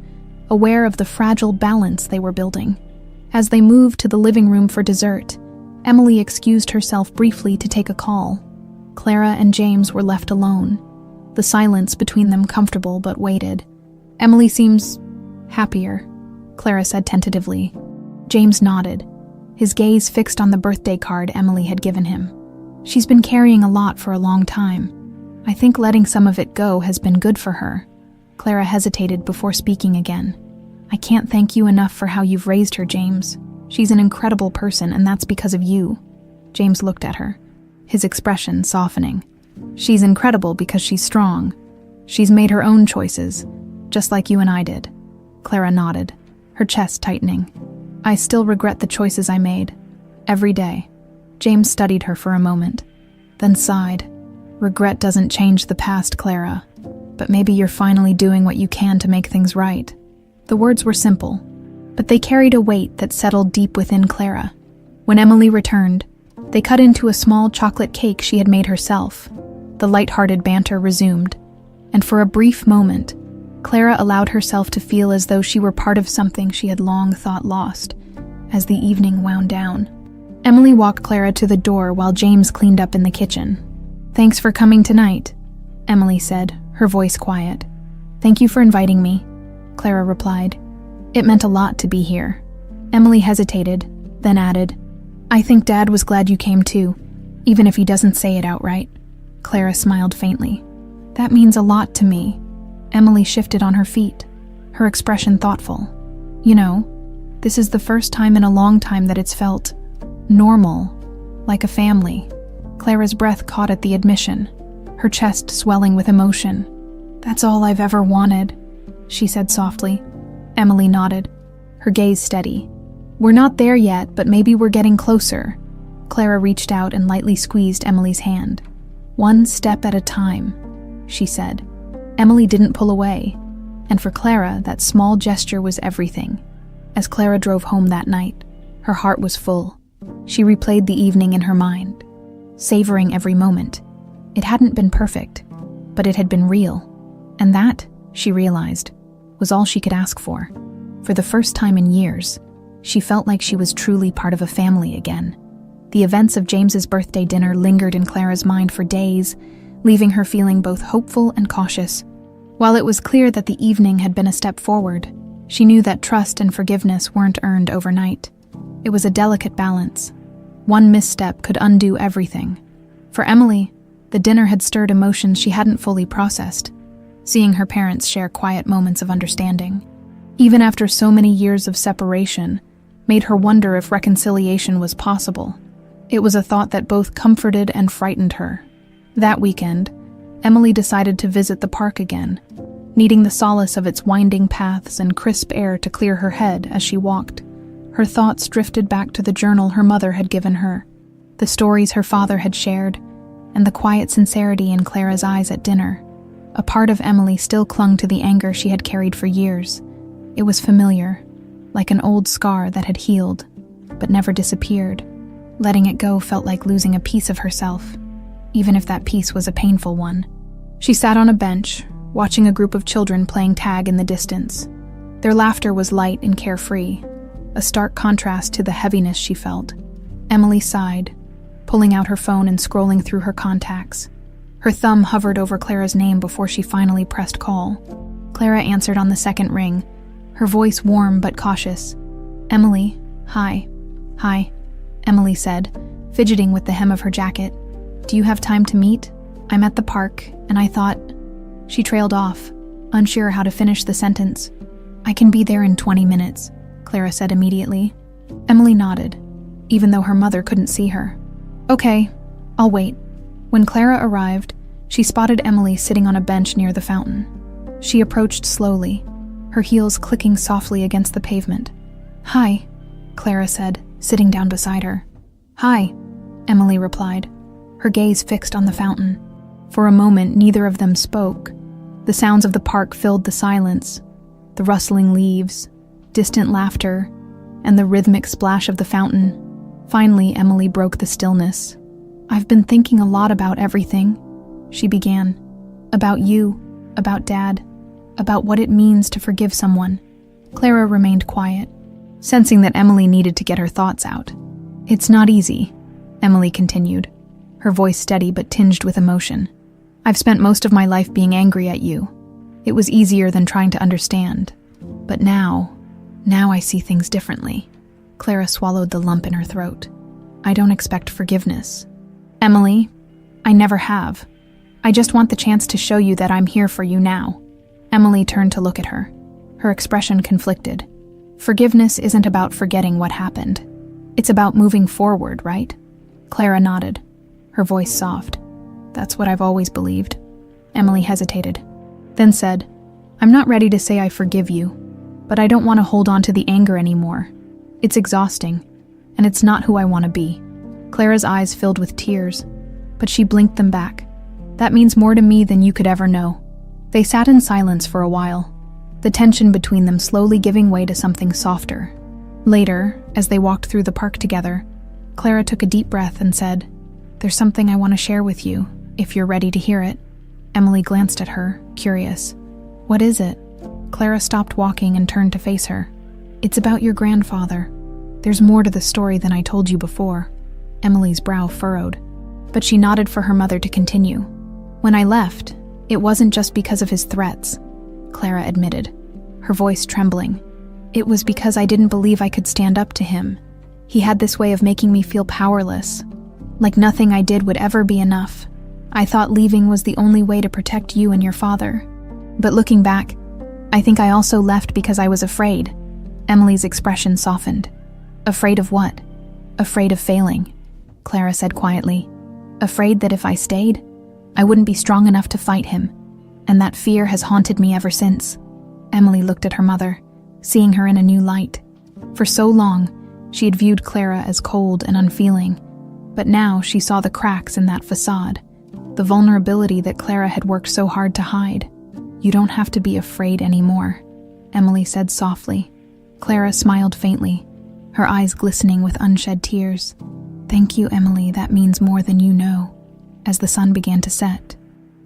A: aware of the fragile balance they were building. As they moved to the living room for dessert, Emily excused herself briefly to take a call. Clara and James were left alone, the silence between them comfortable but weighted. "Emily seems happier," Clara said tentatively. James nodded, his gaze fixed on the birthday card Emily had given him. "She's been carrying a lot for a long time. I think letting some of it go has been good for her." Clara hesitated before speaking again. "I can't thank you enough for how you've raised her, James. She's an incredible person, and that's because of you." James looked at her, his expression softening. "She's incredible because she's strong. She's made her own choices, just like you and I did." Clara nodded, her chest tightening. "I still regret the choices I made, every day." James studied her for a moment, then sighed. "Regret doesn't change the past, Clara, but maybe you're finally doing what you can to make things right." The words were simple, but they carried a weight that settled deep within Clara. When Emily returned, they cut into a small chocolate cake she had made herself. The light-hearted banter resumed, and for a brief moment, Clara allowed herself to feel as though she were part of something she had long thought lost. As the evening wound down, Emily walked Clara to the door while James cleaned up in the kitchen. "Thanks for coming tonight," Emily said, her voice quiet. "Thank you for inviting me," Clara replied. "It meant a lot to be here." Emily hesitated, then added, "I think Dad was glad you came too, even if he doesn't say it outright." Clara smiled faintly. "That means a lot to me." Emily shifted on her feet, her expression thoughtful. "You know, this is the first time in a long time that it's felt normal, like a family." Clara's breath caught at the admission, her chest swelling with emotion. "That's all I've ever wanted," she said softly. Emily nodded, her gaze steady. "We're not there yet, but maybe we're getting closer." Clara reached out and lightly squeezed Emily's hand. "One step at a time," she said. Emily didn't pull away, and for Clara, that small gesture was everything. As Clara drove home that night, her heart was full. She replayed the evening in her mind, savoring every moment. It hadn't been perfect, but it had been real, and that, she realized, was all she could ask for. For the first time in years, she felt like she was truly part of a family again. The events of James's birthday dinner lingered in Clara's mind for days, leaving her feeling both hopeful and cautious. While it was clear that the evening had been a step forward, she knew that trust and forgiveness weren't earned overnight. It was a delicate balance. One misstep could undo everything. For Emily, the dinner had stirred emotions she hadn't fully processed, seeing her parents share quiet moments of understanding, even after so many years of separation, made her wonder if reconciliation was possible. It was a thought that both comforted and frightened her. That weekend, Emily decided to visit the park again, needing the solace of its winding paths and crisp air to clear her head as she walked. Her thoughts drifted back to the journal her mother had given her, the stories her father had shared, and the quiet sincerity in Clara's eyes at dinner. A part of Emily still clung to the anger she had carried for years. It was familiar, like an old scar that had healed, but never disappeared. Letting it go felt like losing a piece of herself, even if that piece was a painful one. She sat on a bench, watching a group of children playing tag in the distance. Their laughter was light and carefree, a stark contrast to the heaviness she felt. Emily sighed, pulling out her phone and scrolling through her contacts. Her thumb hovered over Clara's name before she finally pressed call. Clara answered on the second ring, her voice warm but cautious. "Emily, hi." "Hi," Emily said, fidgeting with the hem of her jacket. "Do you have time to meet? I'm at the park, and I thought—" She trailed off, unsure how to finish the sentence. "I can be there in 20 minutes, Clara said immediately. Emily nodded, even though her mother couldn't see her. "Okay, I'll wait." When Clara arrived, she spotted Emily sitting on a bench near the fountain. She approached slowly, her heels clicking softly against the pavement. "Hi," Clara said, sitting down beside her. "Hi," Emily replied, her gaze fixed on the fountain. For a moment, neither of them spoke. The sounds of the park filled the silence, the rustling leaves, distant laughter, and the rhythmic splash of the fountain. Finally, Emily broke the stillness. "I've been thinking a lot about everything," she began. "About you, about Dad, about what it means to forgive someone." Clara remained quiet, sensing that Emily needed to get her thoughts out. "It's not easy," Emily continued, her voice steady but tinged with emotion. "I've spent most of my life being angry at you. It was easier than trying to understand. But now I see things differently." Clara swallowed the lump in her throat. "I don't expect forgiveness, Emily. I never have. I just want the chance to show you that I'm here for you now." Emily turned to look at her, her expression conflicted. "Forgiveness isn't about forgetting what happened. It's about moving forward, right?" Clara nodded, her voice soft. "That's what I've always believed." Emily hesitated, then said, "I'm not ready to say I forgive you, but I don't want to hold on to the anger anymore. It's exhausting, and it's not who I want to be." Clara's eyes filled with tears, but she blinked them back. "That means more to me than you could ever know." They sat in silence for a while, the tension between them slowly giving way to something softer. Later, as they walked through the park together, Clara took a deep breath and said, "There's something I want to share with you, if you're ready to hear it." Emily glanced at her, curious. "What is it?" Clara stopped walking and turned to face her. "It's about your grandfather. There's more to the story than I told you before." Emily's brow furrowed, but she nodded for her mother to continue. "When I left, it wasn't just because of his threats," Clara admitted, her voice trembling. "It was because I didn't believe I could stand up to him. He had this way of making me feel powerless, like nothing I did would ever be enough. I thought leaving was the only way to protect you and your father. But looking back, I think I also left because I was afraid." Emily's expression softened. "Afraid of what?" "Afraid of failing," Clara said quietly. "Afraid that if I stayed, I wouldn't be strong enough to fight him, and that fear has haunted me ever since." Emily looked at her mother, seeing her in a new light. For so long, she had viewed Clara as cold and unfeeling, but now she saw the cracks in that facade, the vulnerability that Clara had worked so hard to hide. "You don't have to be afraid anymore," Emily said softly. Clara smiled faintly, her eyes glistening with unshed tears. "Thank you, Emily, that means more than you know." As the sun began to set,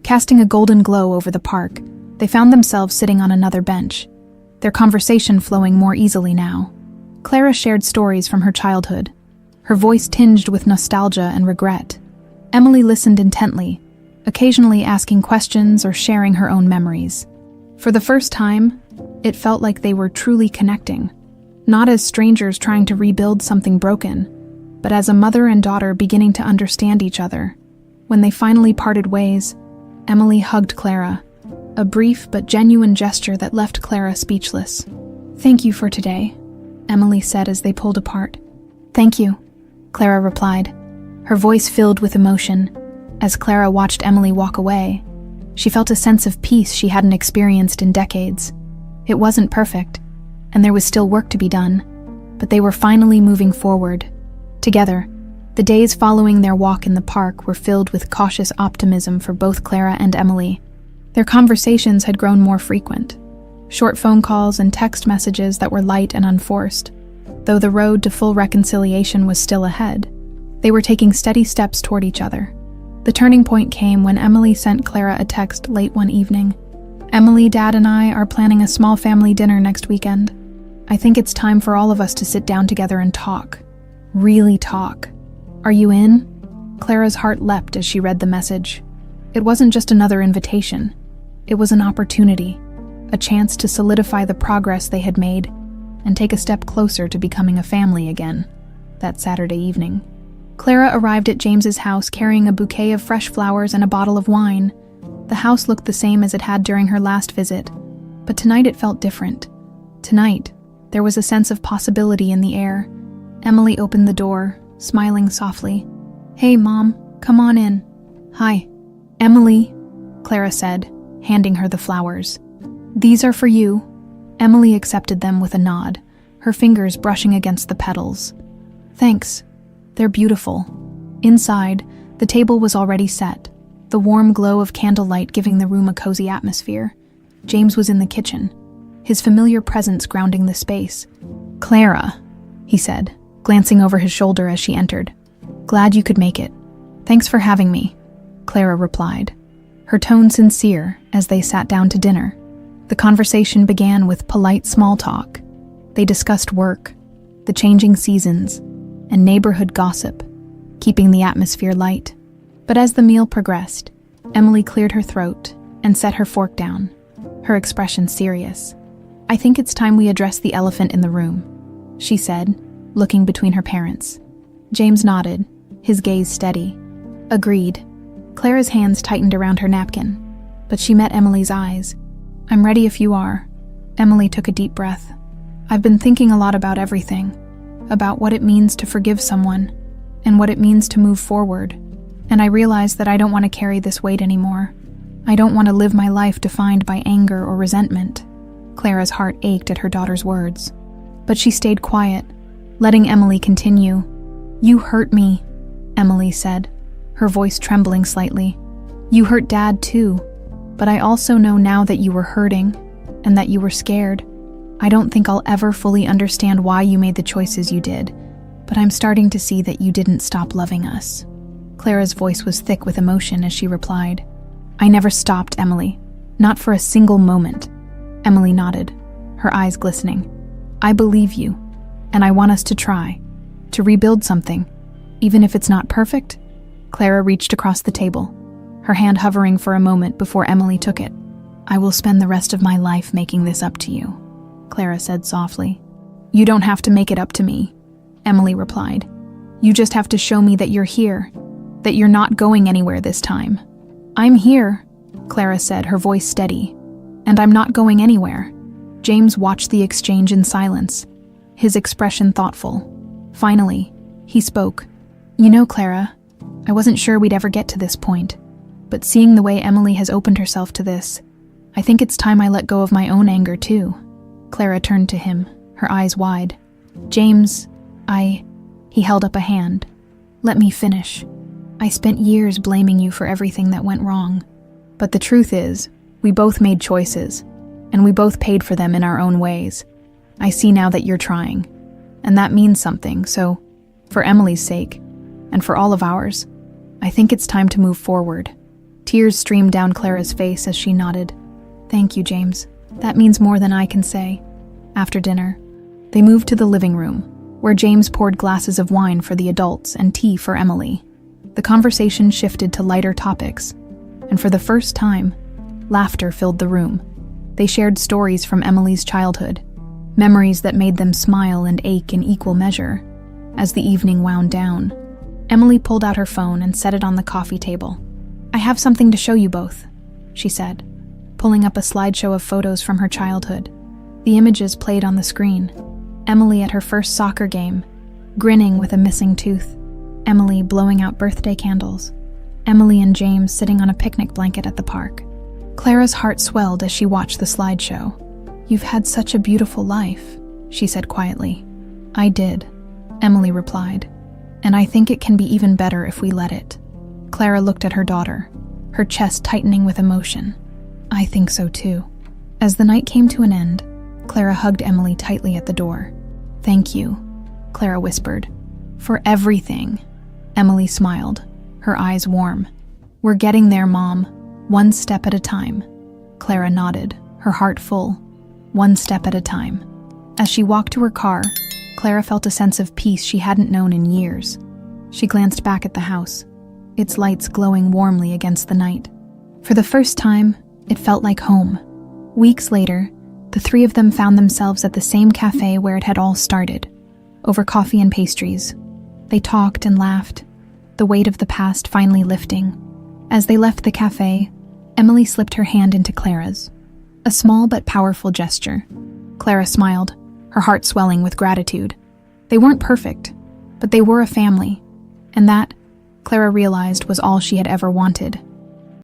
A: casting a golden glow over the park, they found themselves sitting on another bench, their conversation flowing more easily now. Clara shared stories from her childhood, her voice tinged with nostalgia and regret. Emily listened intently, occasionally asking questions or sharing her own memories. For the first time, it felt like they were truly connecting, not as strangers trying to rebuild something broken, but as a mother and daughter beginning to understand each other. When they finally parted ways, Emily hugged Clara, a brief but genuine gesture that left Clara speechless. "Thank you for today," Emily said as they pulled apart. "Thank you," Clara replied, her voice filled with emotion. As Clara watched Emily walk away, she felt a sense of peace she hadn't experienced in decades. It wasn't perfect, and there was still work to be done, but they were finally moving forward. Together, the days following their walk in the park were filled with cautious optimism for both Clara and Emily. Their conversations had grown more frequent, short phone calls and text messages that were light and unforced. Though the road to full reconciliation was still ahead, they were taking steady steps toward each other. The turning point came when Emily sent Clara a text late one evening. "Emily, Dad, and I are planning a small family dinner next weekend. I think it's time for all of us to sit down together and talk. Really talk. Are you in?" Clara's heart leapt as she read the message. It wasn't just another invitation. It was an opportunity, a chance to solidify the progress they had made and take a step closer to becoming a family again. That Saturday evening, Clara arrived at James's house carrying a bouquet of fresh flowers and a bottle of wine. The house looked the same as it had during her last visit, but tonight it felt different. Tonight, there was a sense of possibility in the air. Emily opened the door, smiling softly. "Hey, Mom, come on in." "Hi." "Emily," Clara said, handing her the flowers. "These are for you." Emily accepted them with a nod, her fingers brushing against the petals. "Thanks. They're beautiful." Inside, the table was already set, the warm glow of candlelight giving the room a cozy atmosphere. James was in the kitchen, his familiar presence grounding the space. "Clara," he said, glancing over his shoulder as she entered. "Glad you could make it." "Thanks for having me," Clara replied, her tone sincere as they sat down to dinner. The conversation began with polite small talk. They discussed work, the changing seasons, and neighborhood gossip, keeping the atmosphere light. But as the meal progressed, Emily cleared her throat and set her fork down, her expression serious. "I think it's time we address the elephant in the room," she said, looking between her parents. James nodded, his gaze steady. "Agreed." Clara's hands tightened around her napkin, but she met Emily's eyes. "I'm ready if you are." Emily took a deep breath. "I've been thinking a lot about everything, about what it means to forgive someone, and what it means to move forward. And I realize that I don't want to carry this weight anymore. I don't want to live my life defined by anger or resentment." Clara's heart ached at her daughter's words, but she stayed quiet, letting Emily continue. "You hurt me," Emily said, her voice trembling slightly. "You hurt Dad too, but I also know now that you were hurting, and that you were scared. I don't think I'll ever fully understand why you made the choices you did, but I'm starting to see that you didn't stop loving us." Clara's voice was thick with emotion as she replied, "I never stopped, Emily. Not for a single moment." Emily nodded, her eyes glistening. "I believe you, and I want us to try, to rebuild something, even if it's not perfect." Clara reached across the table, her hand hovering for a moment before Emily took it. "I will spend the rest of my life making this up to you," Clara said softly. "You don't have to make it up to me," Emily replied. "You just have to show me that you're here, that you're not going anywhere this time." "I'm here," Clara said, her voice steady. "And I'm not going anywhere." James watched the exchange in silence, his expression thoughtful. Finally, he spoke. "You know, Clara, I wasn't sure we'd ever get to this point, but seeing the way Emily has opened herself to this, I think it's time I let go of my own anger too." Clara turned to him, her eyes wide. "James, He held up a hand. "Let me finish. I spent years blaming you for everything that went wrong. But the truth is, we both made choices, and we both paid for them in our own ways. I see now that you're trying, and that means something, so, for Emily's sake, and for all of ours, I think it's time to move forward." Tears streamed down Clara's face as she nodded. "Thank you, James. That means more than I can say." After dinner, they moved to the living room, where James poured glasses of wine for the adults and tea for Emily. The conversation shifted to lighter topics, and for the first time, laughter filled the room. They shared stories from Emily's childhood, memories that made them smile and ache in equal measure. As the evening wound down, Emily pulled out her phone and set it on the coffee table. "I have something to show you both," she said, pulling up a slideshow of photos from her childhood. The images played on the screen. Emily at her first soccer game, grinning with a missing tooth. Emily blowing out birthday candles. Emily and James sitting on a picnic blanket at the park. Clara's heart swelled as she watched the slideshow. "You've had such a beautiful life," she said quietly. "I did," Emily replied, "and I think it can be even better if we let it." Clara looked at her daughter, her chest tightening with emotion. "I think so too." As the night came to an end, Clara hugged Emily tightly at the door. "Thank you," Clara whispered. "For everything." Emily smiled, her eyes warm. "We're getting there, Mom. One step at a time." Clara nodded, her heart full. One step at a time. As she walked to her car, Clara felt a sense of peace she hadn't known in years. She glanced back at the house, its lights glowing warmly against the night. For the first time, it felt like home. Weeks later, the three of them found themselves at the same cafe where it had all started, over coffee and pastries. They talked and laughed, the weight of the past finally lifting. As they left the cafe, Emily slipped her hand into Clara's. A small but powerful gesture. Clara smiled, her heart swelling with gratitude. They weren't perfect, but they were a family, and that, Clara realized, was all she had ever wanted.